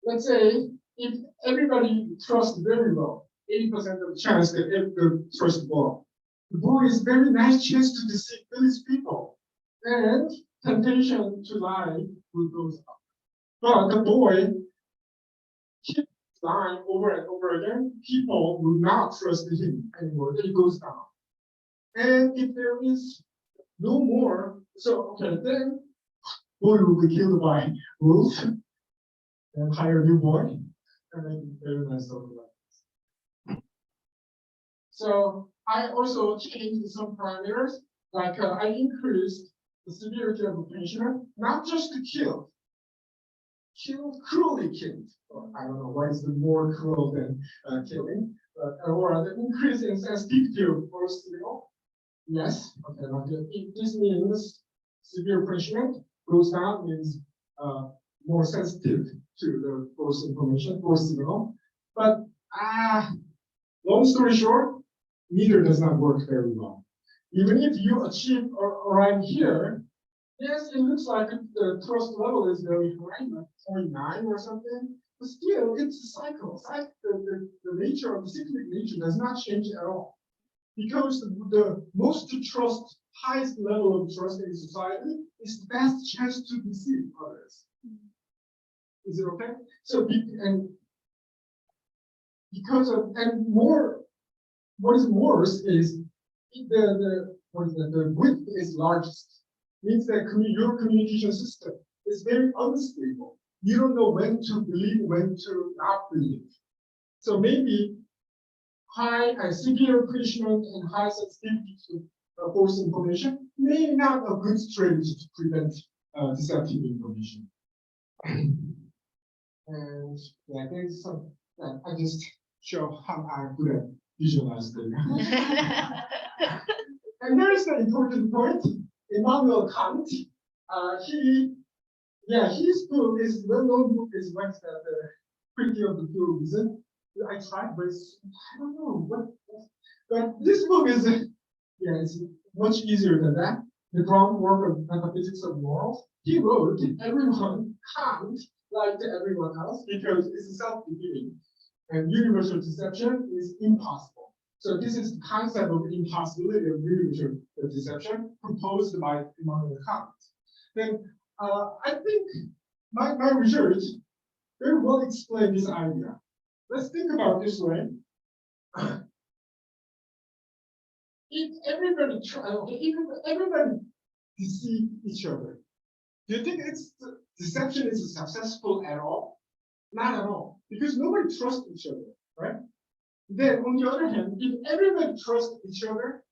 let's say if everybody trusts very well, 80% of the chance that everybody trusts well, the boy is very nice chance to deceive these people, and temptation to lie will go up. But the boy keeps lying over and over again, people will not trust him anymore. It goes down. And if there is no more, so okay, then boy will be killed by wolves and hire a new boy, and make it very nice over like this. So I also changed some parameters, like I increased the severity of the punishment, not just to kill, cruelly killed. I don't know what is the more cruel than killing, or the increase in sensitivity of force signal. Yes, okay, if this means severe punishment, goes down means more sensitive to the force information, force signal. But long story short, neither does not work very well. Even if you achieve arrive here, yes, it looks like the trust level is very high, like 0.9 or something, but still it's a cycle. The nature of the cyclic nature does not change at all. Because the most trust, highest level of trust in society is the best chance to deceive others. Is it okay? So what is worse is the width is largest. Means that your communication system is very unstable. You don't know when to believe, when to not believe. So maybe high and severe punishment and high sensitivity to false information may not a good strategy to prevent deceptive information. And yeah, there's some. I just show how I'm good at visualizing. And there is an important point. Immanuel Kant, his book is well-known book is what's that the Critique of the Pure Reason. I tried, but I don't know what. But this book is, it's much easier than that. The groundwork of metaphysics of morals. He wrote, everyone can't like everyone else because it's self-defeating, and universal deception is impossible. So this is the concept of impossibility of universal deception proposed by Immanuel Kant. Then I think my research very well explained this idea. Let's think about it this way. If everybody deceive each other, Do you think its deception is successful at all? Not at all, because nobody trusts each other, right? Then, on the other hand, if everybody trusts each other,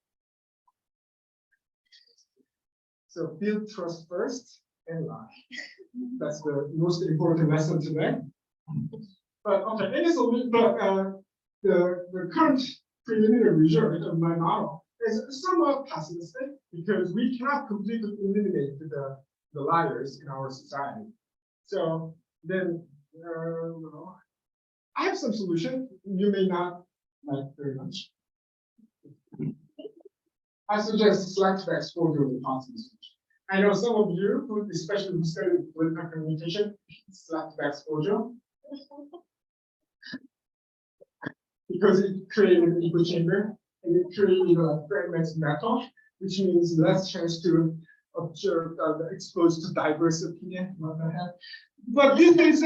so build trust first and lie. That's the most important lesson today. But okay, the current preliminary result of my model is somewhat pessimistic because we cannot completely eliminate the liars in our society. So then, I have some solution. You may not like very much. I suggest selective exposure of the possible solution. I know some of you, especially who study political communication, selective exposure because it created an echo chamber and it created a fragmented method, which means less chance to observe exposed to diverse opinion. What the heck? But this is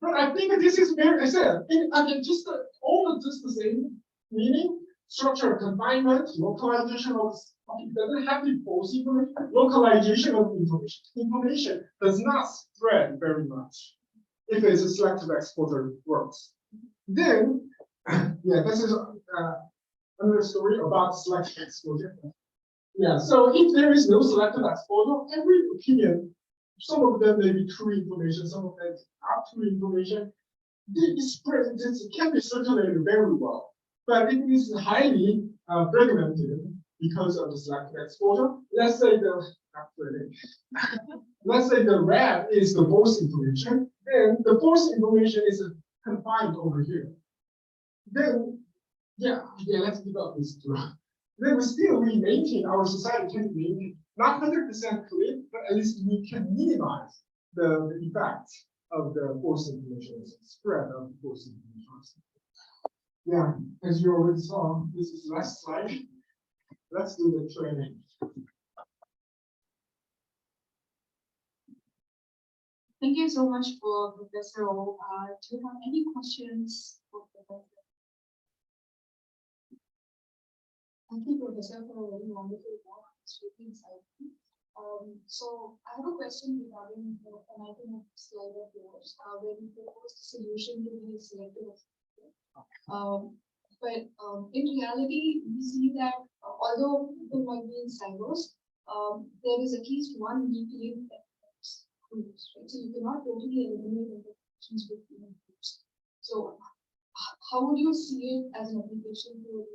but I think this is very, I said, I can just all just the same meaning, structural confinement, localization of, it doesn't have to be false information, localization of information. Information does not spread very much if it's a selective exposure works. Then, yeah, this is another story about selective exposure. Yeah, so if there is no selective exposure, every opinion, some of them may be true information, some of them are true information. It can be circulated very well, but it is highly fragmented because of the selective exposure. Let's say let's say the red is the false information, then the false information is confined over here. Then, yeah, let's give up this too. Then we maintain our society can be not 100% clear, but at least we can minimize the effects of the false information, spread of false information. Yeah, as you already saw, this is the last slide. Let's do the training. Thank you so much for Professor Oh. Do you have any questions for Professor? Thank you, Professor, for a very wonderful talk. It's really insightful. So I have a question regarding the anatomy of slide of yours, where you proposed a solution to be selective. But in reality, we see that although people might be in silos, there is at least one weak link that connects groups, right? So you cannot totally eliminate interactions between groups. So how would you see it as an application to?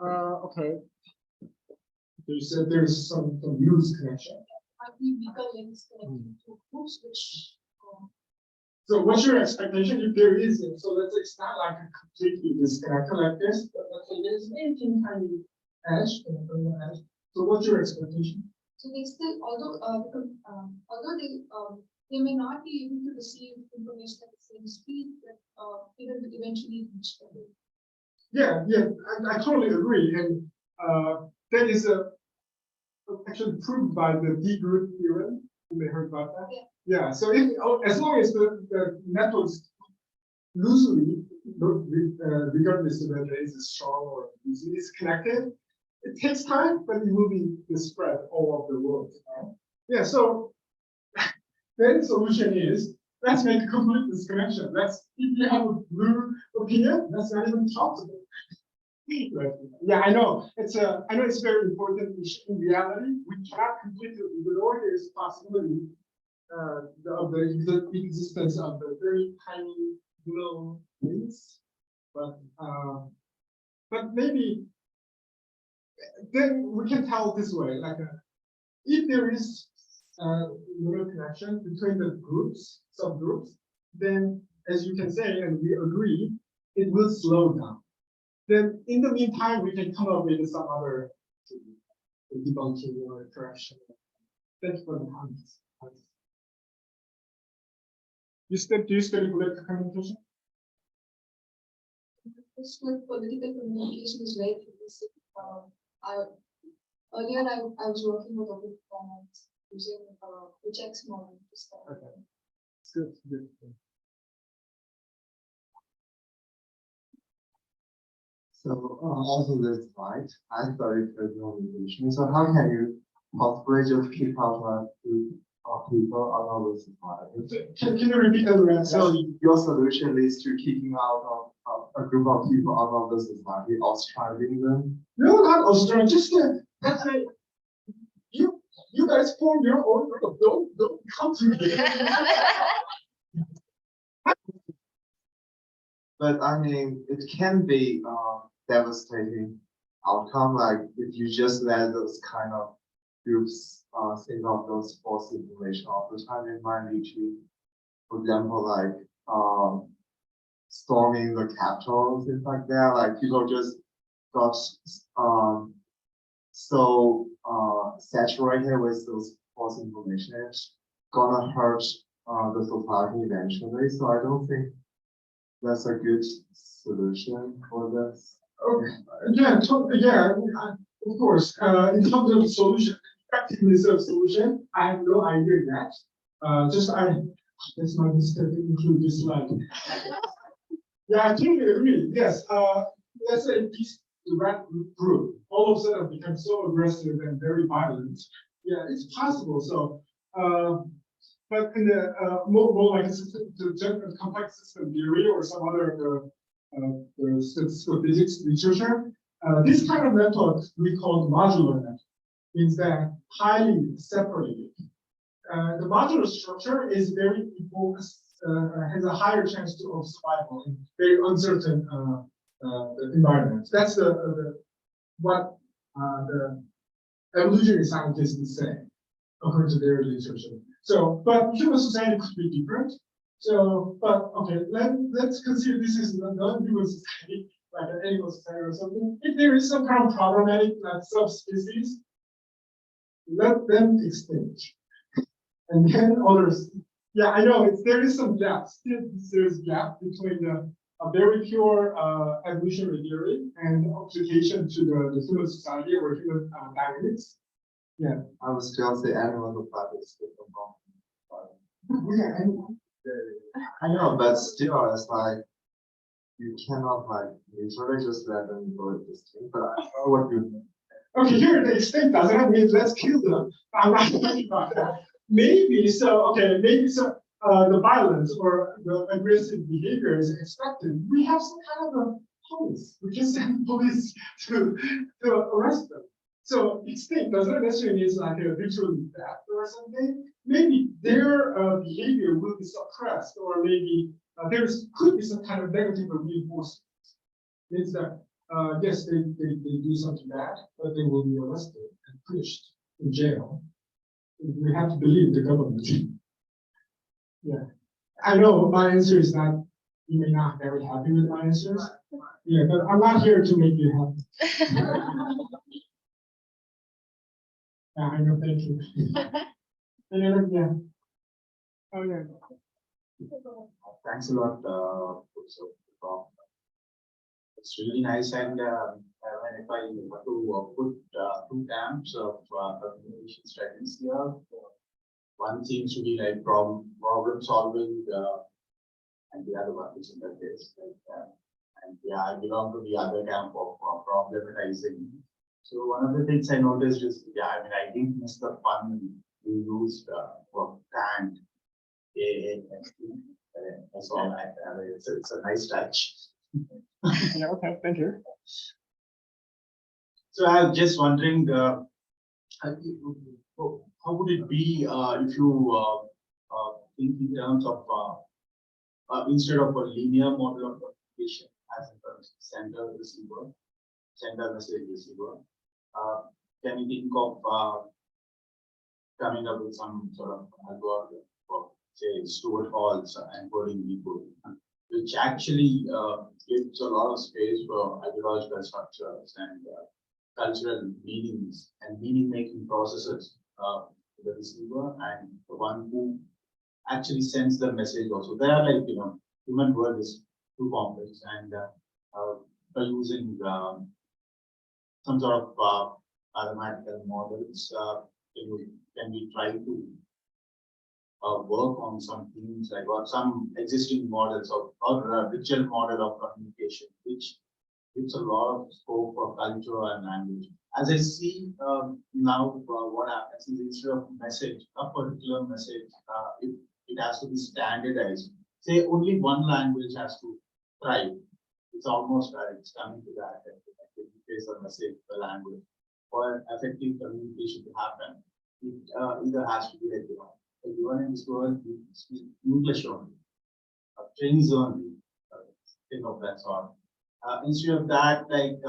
Okay. You said there's some loose connection. Weaker links connected to groups, which. So what's your expectation if there isn't? So let's say it's not like a completely disconnected like this, but let's say there's a tiny edge and an edge. So what's your expectation? So they still, although they may not be able to receive information at the same speed, but they will eventually reach them. Yeah, I totally agree, and that is actually proved by the deep root theorem. You may have heard about that. Yeah. So as long as the networks loosely, regardless of whether it's strong or loosely, is connected, it takes time, but it will be spread all over the world. Right? Yeah. So then the solution is let's make a complete disconnection. If you have a blue opinion, let's not even talk to them. Right. Yeah, I know it's very important in reality. We cannot completely ignore this possibility of the existence of the very tiny little links, but maybe then we can tell this way, like if there is a little connection between the groups, subgroups, then as you can say, and we agree, it will slow down. Then in the meantime, we can come up with some other debunking or correction. Thank you for the comments. Do you study political communication? Political communication is very basic. Earlier, I was working with open formats using the checks model to start. Okay. Good. So also this slide, I studied communication. So how can you possibly just keep out like people out of the society. Can you repeat that? So your solution is to kicking out of a group of people out of the society, ostracizing them? No, not Australia. Just let's say you guys form your own group. Don't come to me. But I mean, it can be devastating outcome. Like if you just let those kind of groups think of those false information all the time, it might lead to, for example, like storming the Capitol, things like that. Like people just got so saturated with those false information, it's gonna hurt the society eventually. So I don't think that's a good solution for this. Yeah, of course. In terms of solution, effectiveness of solution, I have no idea yet. That's my mistake to include this slide. Yeah, I totally agree. Yes. Let's say this red group all of a sudden becomes so aggressive and very violent. Yeah, it's possible. So, but in the more like the complex system theory or some other statistical physics literature, this kind of method we call modular method, means that highly separated. The modular structure is very has a higher chance of survival in very uncertain environments. That's what the evolutionary scientists say according to their literature. So, but human society could be different. So, but okay, let's consider this is a non-human society, like an animal society or something. If there is some kind of problematic subspecies, let them extinct. And then others. Yeah, I know there is some gap. Still, there's gap between a very pure evolutionary theory and application to the human society or human dynamics. Yeah, I would still say animal society is different from. yeah, I know, but still, it's like you cannot like literally just let them go extinct. But I know what you mean. okay, here the extinct doesn't mean let's kill them. I'm not talking about that. Maybe so. Okay, maybe so. The violence or the aggressive behavior is expected. We have some kind of a police. We can send police to arrest them. So extinct doesn't necessarily mean like a literal death or something. Maybe their behavior will be suppressed, or maybe could be some kind of negative reinforcement. Means that yes, they do something bad, but they will be arrested and punished in jail. We have to believe the government. Yeah, I know my answer is not. You may not be very happy with my answers. Yeah, but I'm not here to make you happy. Yeah, I know. Thank you. Yeah. Oh yeah. Thanks a lot, Professor. It's really nice, and if I were to put two camps of communication studies here, one seems to be like problem solving, and the other one is in that case. And yeah, I belong to the other camp of problematizing. So one of the things I noticed is, yeah, I mean, I didn't miss the fun you used for Kant. I saw that. It's a nice touch. Yeah. Okay. Thank you. So I was just wondering, how would it be if you think in terms of instead of a linear model of communication as a sender message receiver, can you think of coming up with some sort of algorithm for, say, Stuart Hall's encoding decoding, which actually gives a lot of space for ideological structures and cultural meanings and meaning-making processes to the receiver and the one who actually sends the message also. They are like, human world is too complex, and by using some sort of mathematical models, can we try to work on some things like or some existing models or a ritual model of communication, which gives a lot of scope for culture and language. As I see now, what happens is instead of message, a particular message, it has to be standardized. Say only one language has to thrive. It's almost it's coming to that. It is a message, the language. For effective communication to happen, it either has to be like, everyone in this world speaks English only, Chinese only, thing of that sort. Instead of that, like,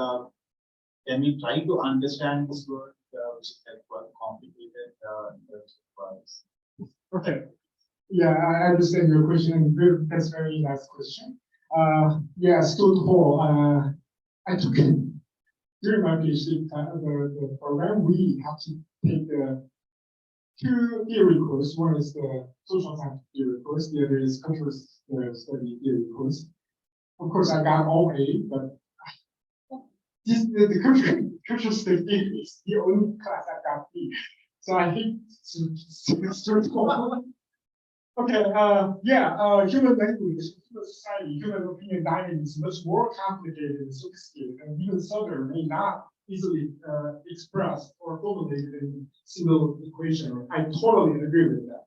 can we try to understand this word, which is like quite complicated in terms of Okay. Yeah, I understand your question, and that's a very nice question. Yeah, Stuart Hall, I took it during my PhD the program. We have to take the two theory course. One is the social science theory course, the other is cultural study theory course. Of course, I got all A, but the cultural study theory is the only class I got B. So I hate to Stuart Hall. Okay, human language, human society, human opinion dynamics is much more complicated and sophisticated, and even subtler may not easily expressed or formulated in single equation. I totally agree with that.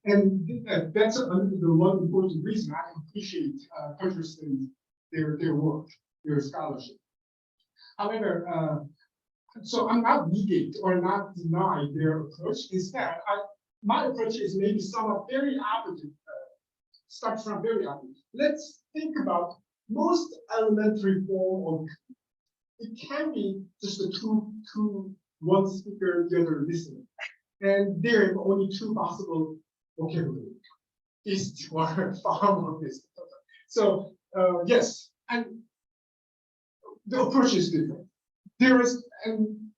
And that's the one important reason I appreciate cultural studies, their work, their scholarship. However, so I'm not negate or not deny their approach. Instead, my approach is maybe somewhat very opposite, starts from very opposite. Let's think about most elementary form of, it can be just a two, one speaker, the other listening. And there are only two possible vocabulary, east or farm or this. So yes, and the approach is different. There is, and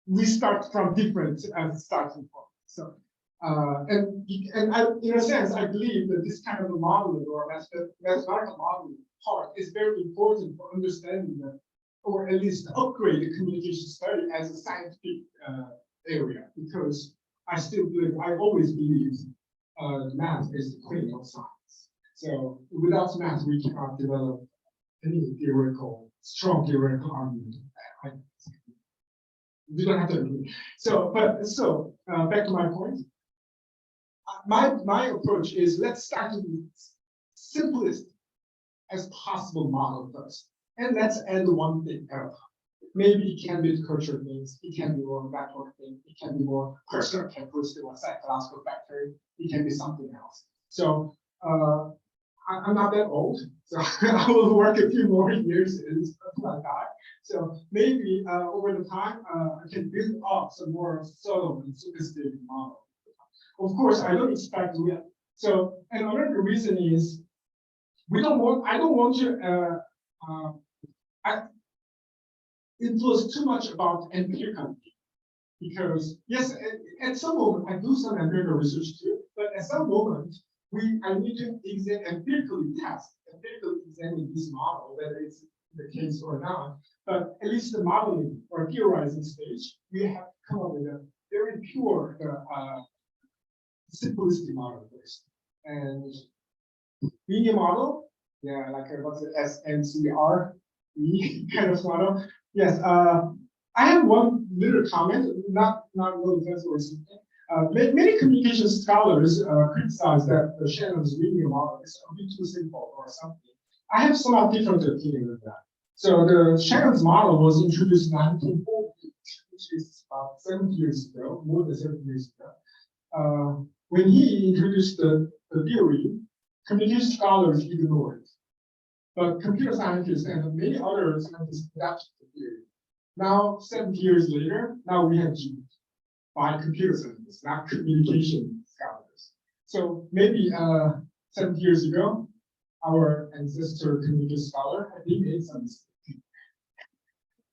we start from different starting point. So and I, in a sense, I believe that this kind of a modeling or mathematical modeling part is very important for understanding the, or at least upgrade the communication study as a scientific area, because I still believe, I always believe math is the queen of science. So without math, we cannot develop any strong theoretical argument. We don't have to agree. So, back to my point. My approach is, let's start with the simplest as possible model first, and let's add one thing else. Maybe it can be cultural things, it can be more network thing, it can be more personal characteristic or psychological factor, it can be something else. So I'm not that old, so I will work a few more years in something like that. So maybe over the time I can build up some more subtle and sophisticated model. Of course, I don't expect to. So another reason is I don't want to influence too much about empirical, because yes, at some moment I do some empirical research too, but at some moment I need to empirically examine this model, whether it's the case or not. But at least the modeling or theorizing stage, we have come up with a very pure simplistic model first. And linear model, yeah, like what's the SNCR kind of model. Yes, I have one little comment, not really fancy or something. Many communication scholars criticize that the Shannon's linear model is a bit too simple or something. I have somewhat different opinion of that. So the Shannon's model was introduced in 1940, which is about 70 years ago, more than 70 years ago. When he introduced the theory, communication scholars ignored it. But computer scientists and many other scientists adapted the theory. Now, 70 years later, now we have GPT by computer scientists, not communication scholars. So maybe 70 years ago, our ancestor communication scholar had made some mistake.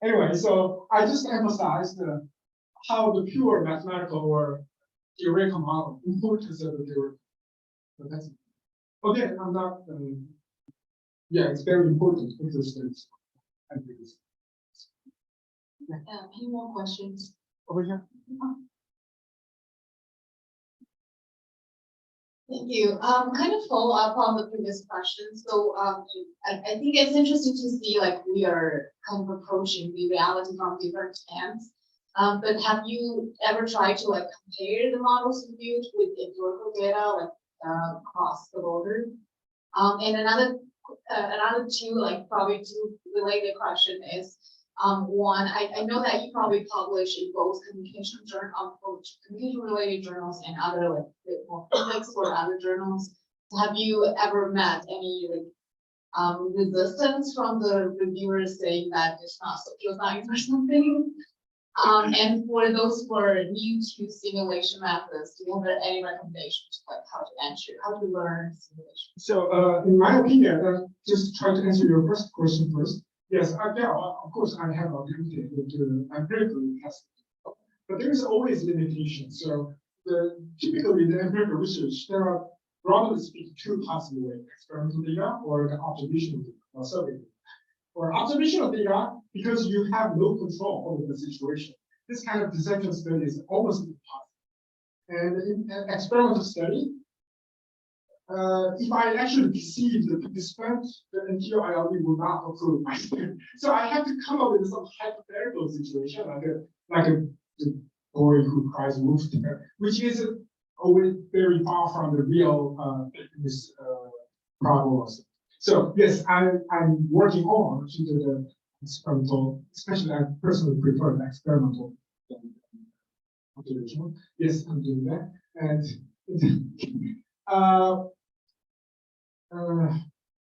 Anyway, so I just emphasized how the pure mathematical or theoretical model, importance of the theoretical. But that's okay. I'm not. Yeah, it's very important. Interesting. Any more questions? Over here. Thank you. Kind of follow up on the previous question. So, I think it's interesting to see like we are kind of approaching the reality from different ends. But have you ever tried to like compare the models you built with empirical data, like across the border? And another two, like probably two related question is, one, I know that you probably publish in both communication journal, communication related journals and other like bit more physics or other journals. Have you ever met any like resistance from the reviewers saying that it's not social science or something? And for those who are new to simulation methods, do you have any recommendations like how to learn simulation? So, in my opinion, just try to answer your first question first. Yes, yeah, of course, I have attempted to empirically test it, but there is always limitation. So, typically the empirical research, there are broadly speaking two possible ways: experimental data or the observational data or survey data. For observational data, because you have no control over the situation, this kind of deception study is almost impossible. And in an experimental study, if I actually deceive the participant, the NTO-ILB will not approve my study. So I have to come up with some hypothetical situation, like a boy who cries wolf, which is always very far from the real fitness problems. So yes, I'm working on to do the experimental, especially I personally prefer the experimental observation. Yes, I'm doing that. And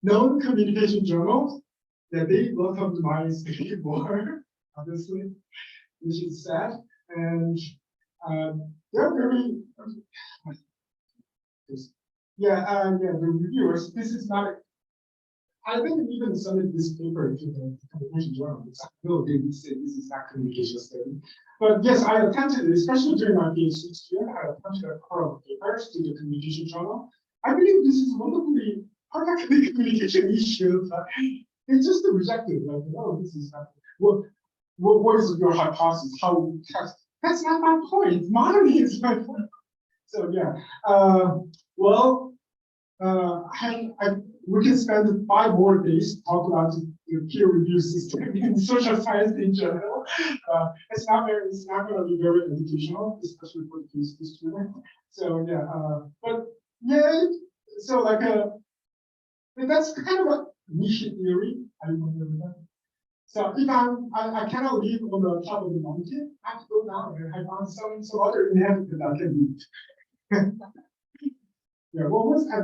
known communication journals that they welcomed my study more, obviously, which is sad. And they're very the reviewers. This is not. I didn't even submit this paper to the communication journal. No, they say this is not communication study. But yes, I attempted it, especially during my PhD student. I attempted a couple of papers to the communication journal. I believe this is wonderfully perfectly communication issue. It's just rejected. Like, no, this is not. What is your hypothesis? How we test? That's not my point. Modeling is my point. So yeah. We can spend 5 more days to talk about the peer review system in social science in general. It's not going to be very educational, especially for the PhD student. So yeah, but yeah, so like that's kind of a niche theory. I remember that. So if I cannot live on the top of the mountain, I have to go down and I found some other inhabitant I can live. Yeah,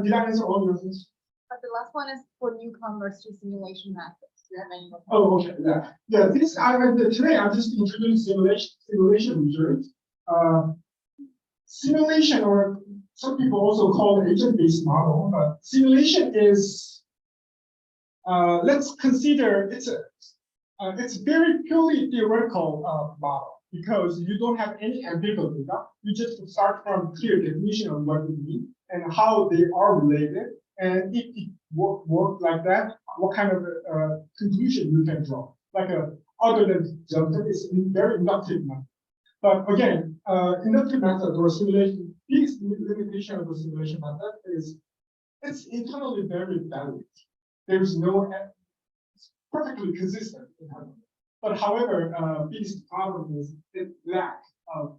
did I answer all your questions? But the last one is for newcomers to simulation methods. Do you have any more? Oh, okay, yeah. Yeah, today I just introduced simulation research. Simulation, or some people also call it agent-based model, but simulation is, let's consider it's very purely theoretical model, because you don't have any empirical data. You just start from clear definition of what you mean and how they are related. And if it works like that, what kind of conclusion you can draw? Like other than Johnson, it's very inductive method. But again, inductive method or simulation, this limitation of the simulation method is it's internally very valid. There is no it's perfectly consistent internally. But however, biggest problem is the lack of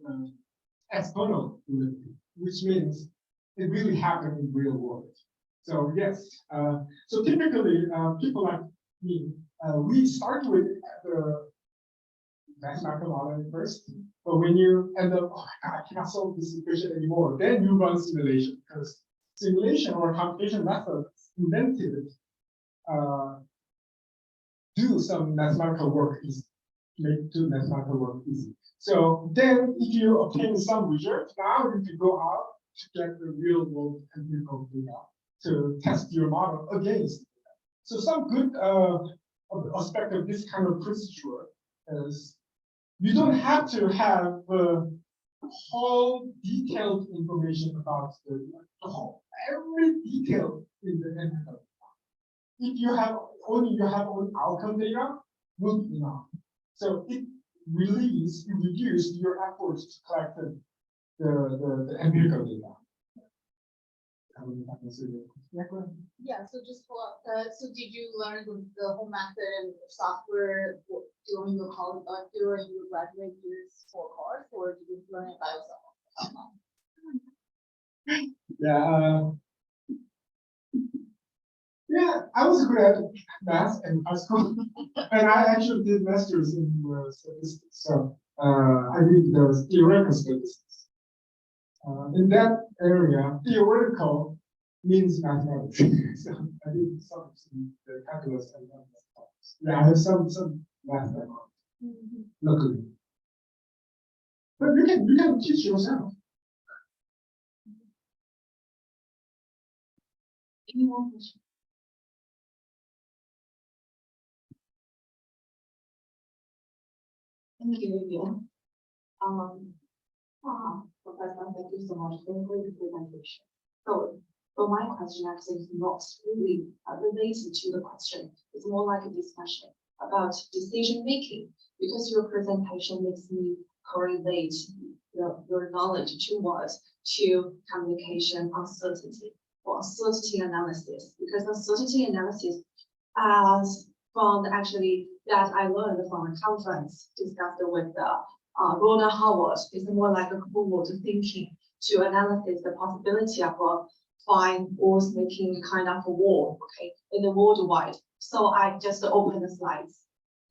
external validity, which means it really happened in real world. So yes, so typically people like me, we start with the mathematical model first, but when you end up, oh my God, I cannot solve this equation anymore, then you run simulation, because simulation or computation methods invented do some mathematical work easy, do mathematical work easy. So then if you obtain some result, now you can go out to get the real world empirical data to test your model against. So some good aspect of this kind of procedure is you don't have to have whole detailed information about the whole every detail in the empirical. If you have only outcome data, will be enough. So it reduces your efforts to collect the empirical data. Yeah, so just follow up, so did you learn the whole method and software during your college, during your graduate years for course, or did you learn it by yourself? Yeah. Yeah, I was good at math in high school, and I actually did masters in statistics. So I did the theoretical statistics. In that area, theoretical means mathematics. So I did some of the calculus and yeah, I have some math background, luckily. But you can teach yourself. Any more questions? Thank you, Vivian. Professor, thank you so much for a great presentation. So my question actually is not really related to the question. It's more like a discussion about decision making, because your presentation makes me correlate your knowledge towards to communication uncertainty or uncertainty analysis, because uncertainty analysis as from actually that I learned from a conference discussed with Rona Howard, is more like a forward thinking to analyze the possibility of fine walls making kind of a wall, okay, in the worldwide. So I just opened the slides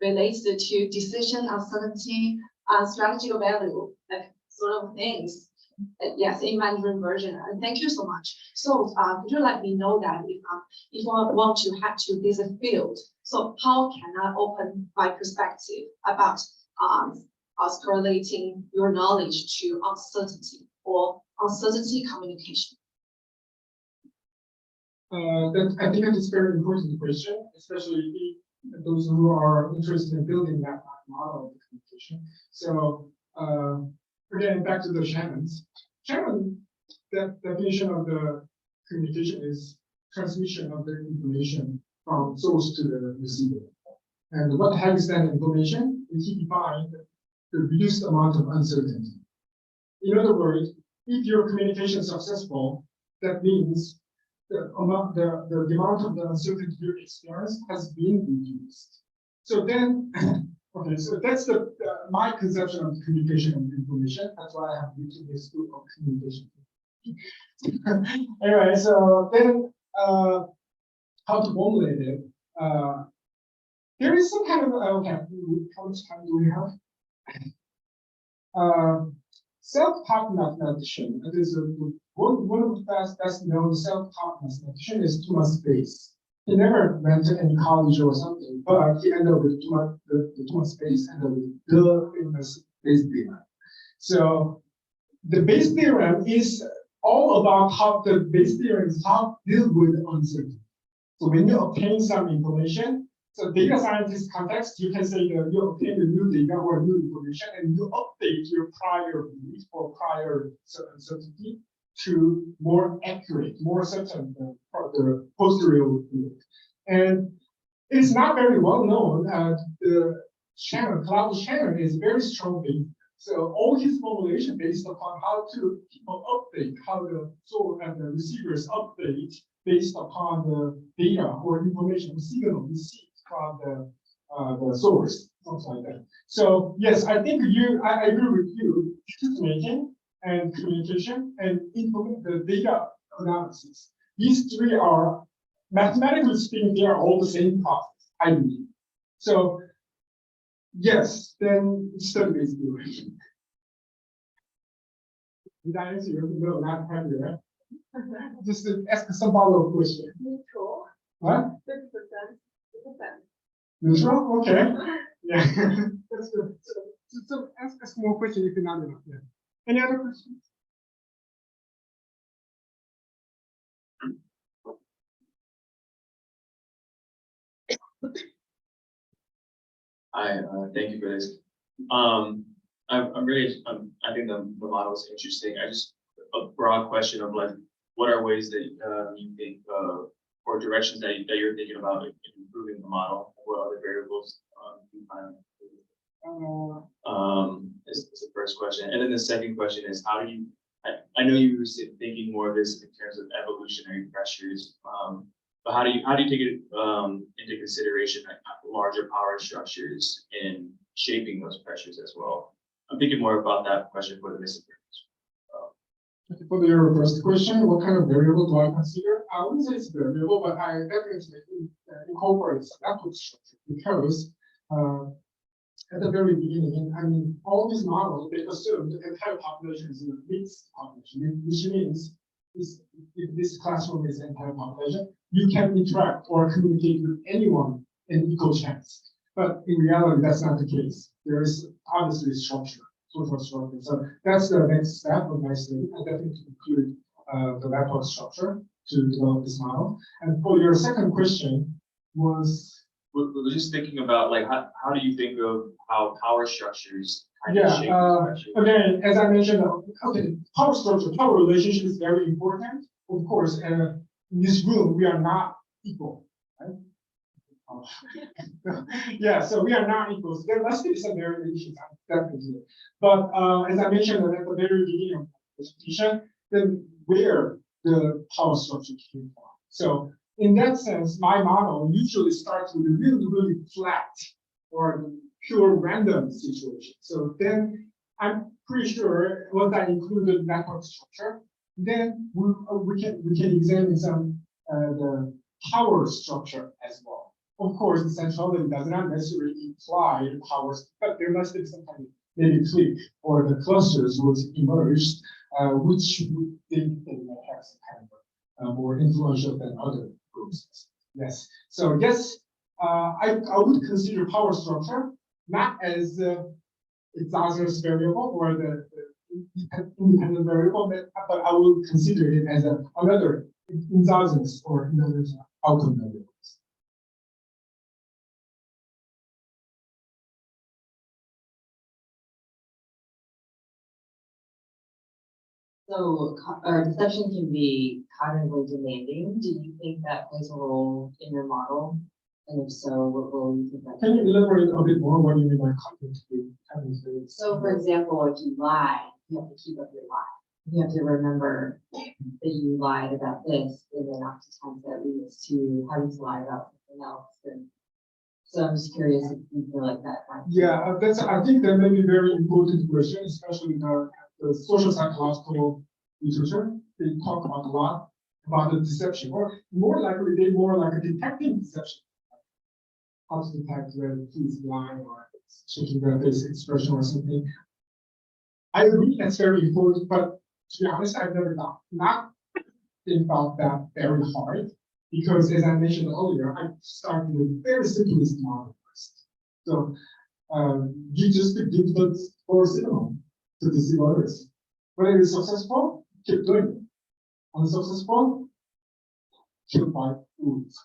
related to decision uncertainty, strategy of value, like sort of things. Yes, in Mandarin version. And thank you so much. So could you let me know that if I want to head to this field, so how can I open my perspective about us correlating your knowledge to uncertainty or uncertainty communication? I think that is a very important question, especially those who are interested in building that model of communication. So again, back to the Shannon's. Shannon, the definition of the communication is transmission of the information from source to the receiver. And what has that information? He defined the reduced amount of uncertainty. In other words, if your communication is successful, that means the amount of the uncertainty you experience has been reduced. So then, okay, so that's my conception of communication and information. That's why I have written this book of communication. Anyway, so then how to formulate it? There is some kind of okay. How much time do we have? Self-taught mathematician. That is one of the best known self-taught mathematician is Thomas Bayes. He never went to any college or something, but he ended up with Thomas Bayes ended up with the famous Bayes theorem. So the Bayes theorem is all about how the Bayes theorem is how to deal with uncertainty. So when you obtain some information, so data scientist context, you can say that you obtain the new data or new information and you update your prior belief or prior uncertainty to more accurate, more certain the posterior belief. And it's not very well known that the Claude Shannon is very strong base. So all his formulation based upon how to people update, how the source and the receivers update based upon the data or information signal received from the source, something like that. So yes, I think I agree with you. Decision making and communication and the data analysis. These three are mathematically speaking, they are all the same process, I believe. So yes, then study is good. Did I answer your no, not happy, right? Just to ask some follow-up question. Neutral. What? 30%. Neutral? Okay. Yeah. That's good. So ask more questions if you're not enough. Yeah. Any other questions? Thank you for this. I think the model is interesting. I just a broad question of like, what are ways that you think or directions that you're thinking about in improving the model? What other variables you find? Is the first question, and then the second question is how do you? I know you were thinking more of this in terms of evolutionary pressures, but how do you take it into consideration like larger power structures in shaping those pressures as well? I'm thinking more about that question for the missing. For your first question, what kind of variable do I consider? I wouldn't say it's variable, but I definitely incorporate network structure because at the very beginning, I mean, all these models, they assume the entire population is a mixed population, which means if this classroom is an entire population, you can interact or communicate with anyone in equal chance. But in reality, that's not the case. There is obviously structure. Social structure. So that's the next step of my study. I definitely include the network structure to develop this model. And for your second question was, we're just thinking about like how do you think of how power structures kind of shape these pressures? Again, as I mentioned, okay, power structure, power relationship is very important. Of course, in this room we are not equal, right? Yeah, so we are not equal. There must be some variations, definitely. But as I mentioned at the very beginning of the presentation, then where the power structure came from. So in that sense, my model usually starts with a really, really flat or pure random situation. So then I'm pretty sure once I include the network structure, then we can examine some the power structure as well. Of course, the centrality does not necessarily imply powers, but there must be some kind of maybe clique or the clusters would emerge, which would think they may have some kind of more influential than other groups. Yes. So yes, I would consider power structure not as exogenous variable or the independent variable, but I would consider it as another exogenous or another outcome variable. So deception can be cognitively demanding. Do you think that plays a role in your model? And if so, what role do you think that? Can you elaborate a bit more what you mean by cognitively? So for example, if you lie, you have to keep up your lie. You have to remember that you lied about this, and then oftentimes that leads to having to lie about something else. And so I'm just curious if you feel like that. Yeah, I think that may be a very important question, especially the social psychological literature. They talk about a lot about the deception, or more likely, they more like a detecting deception. How to detect whether he's lying or checking their face expression or something. I agree that's very important, but to be honest, I've never not think about that very hard, because as I mentioned earlier, I started with very simplest model first. So you just give the core signal to deceive others. When it is successful, keep doing it. Unsuccessful, kill by rules.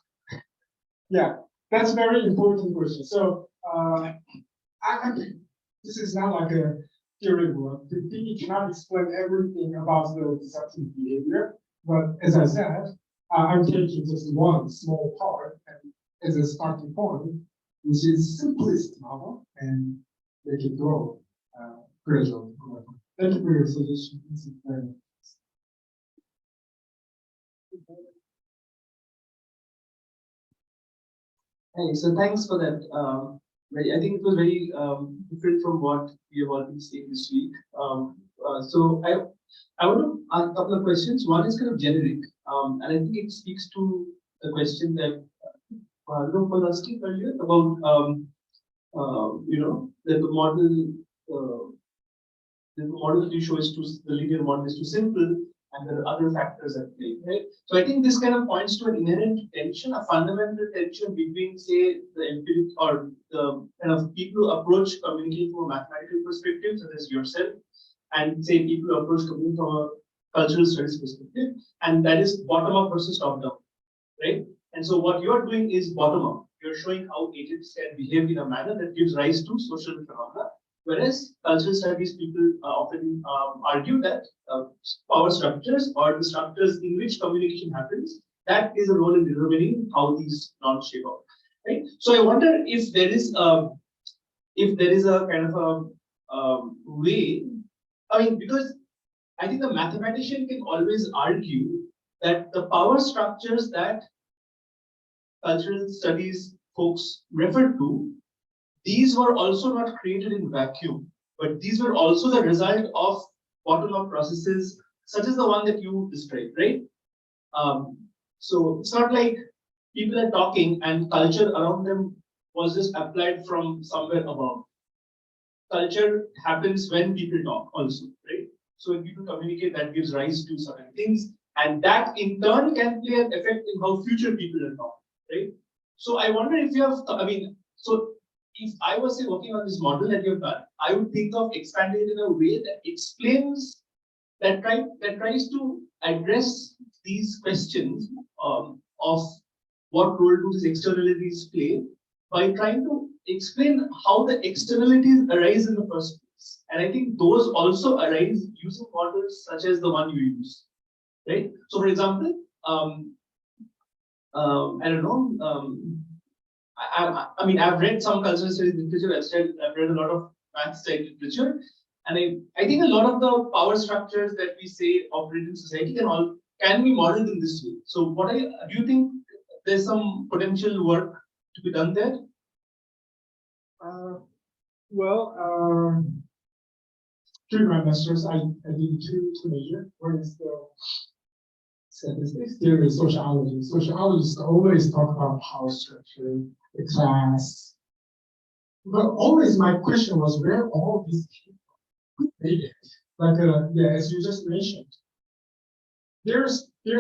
Yeah, that's a very important question. So this is not like a theory work. The thing cannot explain everything about the deceptive behavior, but as I said, I'm taking just one small part and as a starting point, which is simplest model, and make it grow gradually. Thank you for your suggestion. This is very nice. Hey, so thanks for that. I think it was very different from what we have already seen this week. So I want to ask a couple of questions. One is kind of generic, and I think it speaks to the question that Bhargav was asking earlier about, that the model that you show is the linear model is too simple, and there are other factors at play, right? So I think this kind of points to an inherent tension, a fundamental tension between, say, the empiric or the kind of people who approach communication from a mathematical perspective, such as yourself, and say people who approach communication from a cultural studies perspective, and that is bottom up versus top down, right? And so what you're doing is bottom up. You're showing how agents can behave in a manner that gives rise to social phenomena. Whereas cultural studies people often argue that power structures or the structures in which communication happens, that is a role in determining how these norms shape out. Right. So I wonder if there is a kind of a way. I mean, because I think the mathematician can always argue that the power structures that cultural studies folks refer to, these were also not created in vacuum, but these were also the result of bottom-up processes such as the one that you described, right? So it's not like people are talking and culture around them was just applied from somewhere above. Culture happens when people talk also, right? So when people communicate, that gives rise to certain things, and that in turn can play an effect in how future people are talking, right? So I wonder if you have, so if I was say working on this model that you've done, I would think of expanding it in a way that explains, that tries to address these questions of what role do these externalities play by trying to explain how the externalities arise in the first place. And I think those also arise using models such as the one you use, right? So for example, I don't know, I mean, I've read some cultural studies literature, I've read a lot of math type literature, and I think a lot of the power structures that we say operate in society can be modeled in this way. So do you think there's some potential work to be done there? During my master's, I did two major. One is the statistics, the other is sociology. Sociologists always talk about power structure, the class. But always my question was where all these people made it. Like, as you just mentioned, their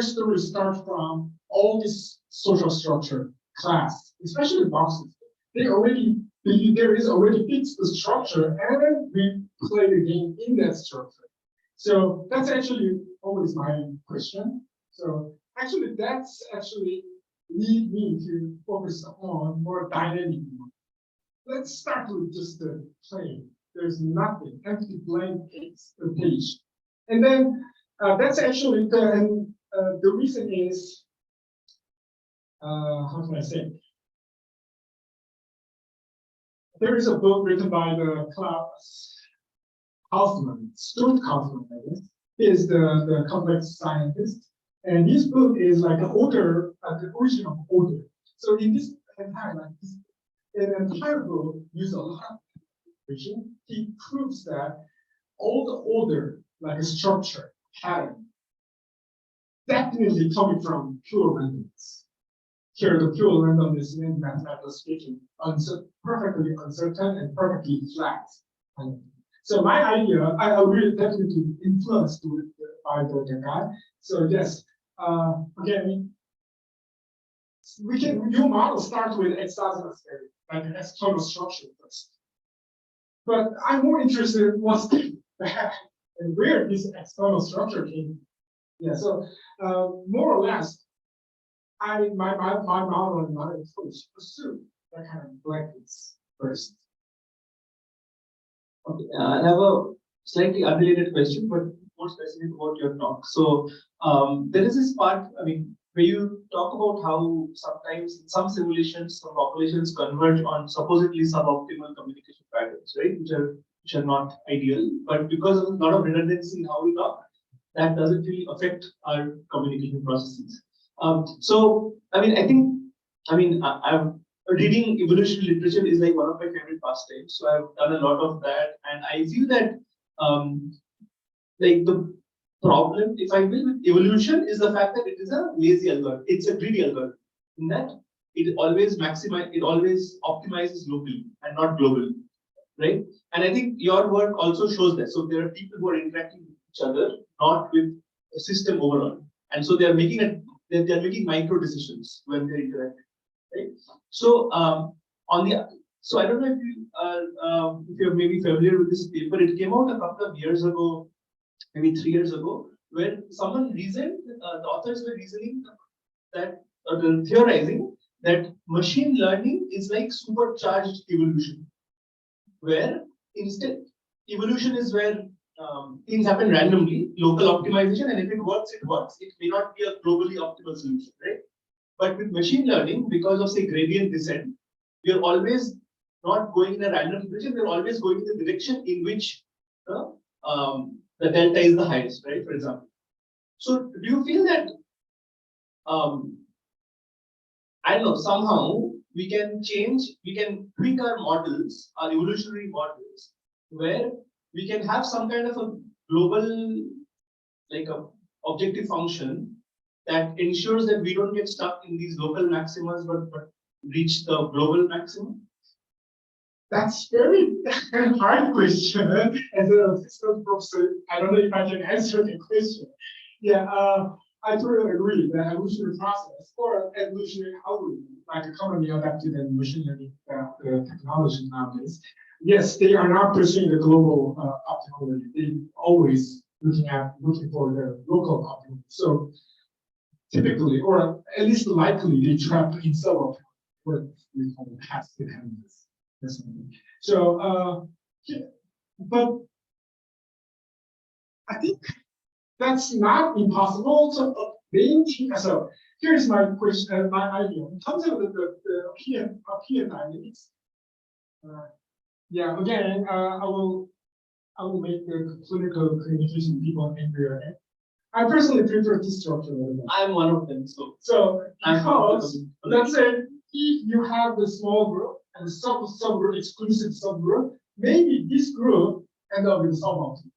stories start from all this social structure, class, especially boxes. They already believe there is already fixed the structure, and we play the game in that structure. So that's actually always my question. So actually, that's actually lead me to focus on more dynamic. Let's start with just the plane. There's nothing, empty blank page. And then that's actually the reason is, how can I say? There is a book written by the Klaus Kaufman, Stuart Kaufman, I guess. He is the complex scientist. And his book is like an order, the origin of order. So in this entire book uses a lot of information. He proves that all the order, like a structure, pattern, definitely coming from pure randomness. Here, the pure randomness means mathematically speaking, perfectly uncertain and perfectly flat. So my idea, I really definitely influenced by the guy. So yes, again, your model starts with exogenous theory, like an external structure first. But I'm more interested in what's the and where this external structure came. Yeah, so more or less, my model and my approach assume that kind of blackness first. Okay, I have a slightly unrelated question, but more specific about your talk. So there is this part, where you talk about how sometimes in some simulations, some populations converge on supposedly suboptimal communication patterns, right? Which are not ideal, but because of a lot of redundancy in how we talk, that doesn't really affect our communication processes. So I think I'm reading evolutionary literature is like one of my favorite pastimes. So I've done a lot of that, and I feel that like the problem, if I will, with evolution is the fact that it is a lazy algorithm. It's a greedy algorithm in that it always optimizes locally and not globally, right? And I think your work also shows that. So there are people who are interacting with each other, not with a system overall, and so they are making micro decisions when they interact, right? So so I don't know if you're maybe familiar with this paper. It came out a couple of years ago, maybe 3 years ago, where someone reasoned, the authors were reasoning that, theorizing that machine learning is like supercharged evolution, where instead evolution is where things happen randomly, local optimization, and if it works, it works. It may not be a globally optimal solution, right? But with machine learning, because of say gradient descent, we are always not going in a random direction. We are always going in the direction in which the delta is the highest, right, for example. So do you feel that, I don't know, somehow we can tweak our models, our evolutionary models, where we can have some kind of a global, like a objective function that ensures that we don't get stuck in these local maximas, but reach the global maximum? That's very hard question. As a physical professor, I don't know if I can answer the question. Yeah, I totally agree. The evolutionary process or evolutionary algorithm, like commonly adapted and machine learning technology nowadays, yes, they are not pursuing the global optimality. They always looking for the local optimality. So typically, or at least likely, they trap in suboptimal what we call path dependence. So, but I think that's not impossible to maintain. So here's my question, my idea in terms of the opinion dynamics. Yeah, again, I will make the clinical communication people angry again. I personally prefer this structure. I'm one of them. So Because let's say if you have the small group and subgroup, exclusive subgroup, maybe this group end up with suboptimal.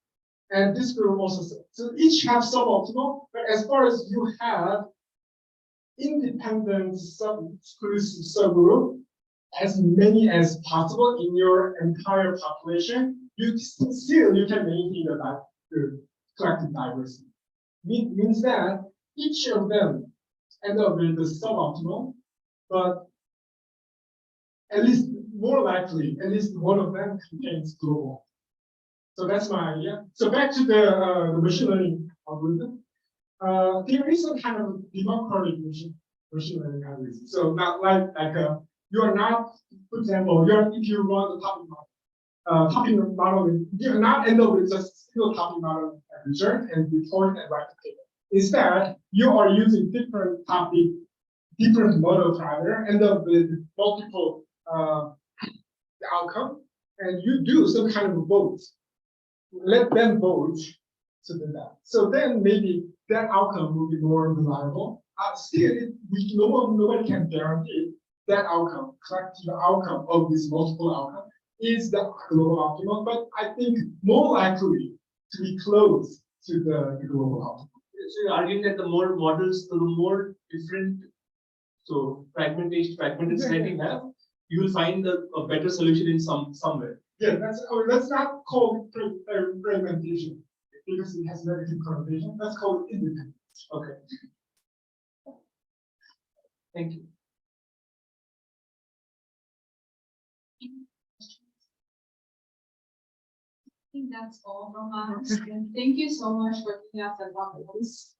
And this group also, so each have suboptimal, but as far as you have independent exclusive subgroup, as many as possible in your entire population, you can maintain the collective diversity. Means that each of them end up with the suboptimal, but at least more likely, at least one of them contains global. So that's my idea. So back to the machine learning algorithm. There is a kind of democratic machine learning algorithm. So not like you are not, for example, if you run the topic model, you cannot end up with just a single topic model result and report and write the paper. Instead, you are using different topic, different model parameter, end up with multiple outcome, and you do some kind of a vote. Let them vote to do that. So then maybe that outcome will be more reliable. Still, nobody can guarantee that outcome, collective outcome of this multiple outcome is the global optimum, but I think more likely to be close to the global optimum. So you're arguing that the more models, the more different, so fragmented state you have, you will find a better solution in somewhere. Yeah, that's not called fragmentation because it has negative connotation. That's called independence. Okay. Thank you. I think that's all from us. And thank you so much for giving us the topics.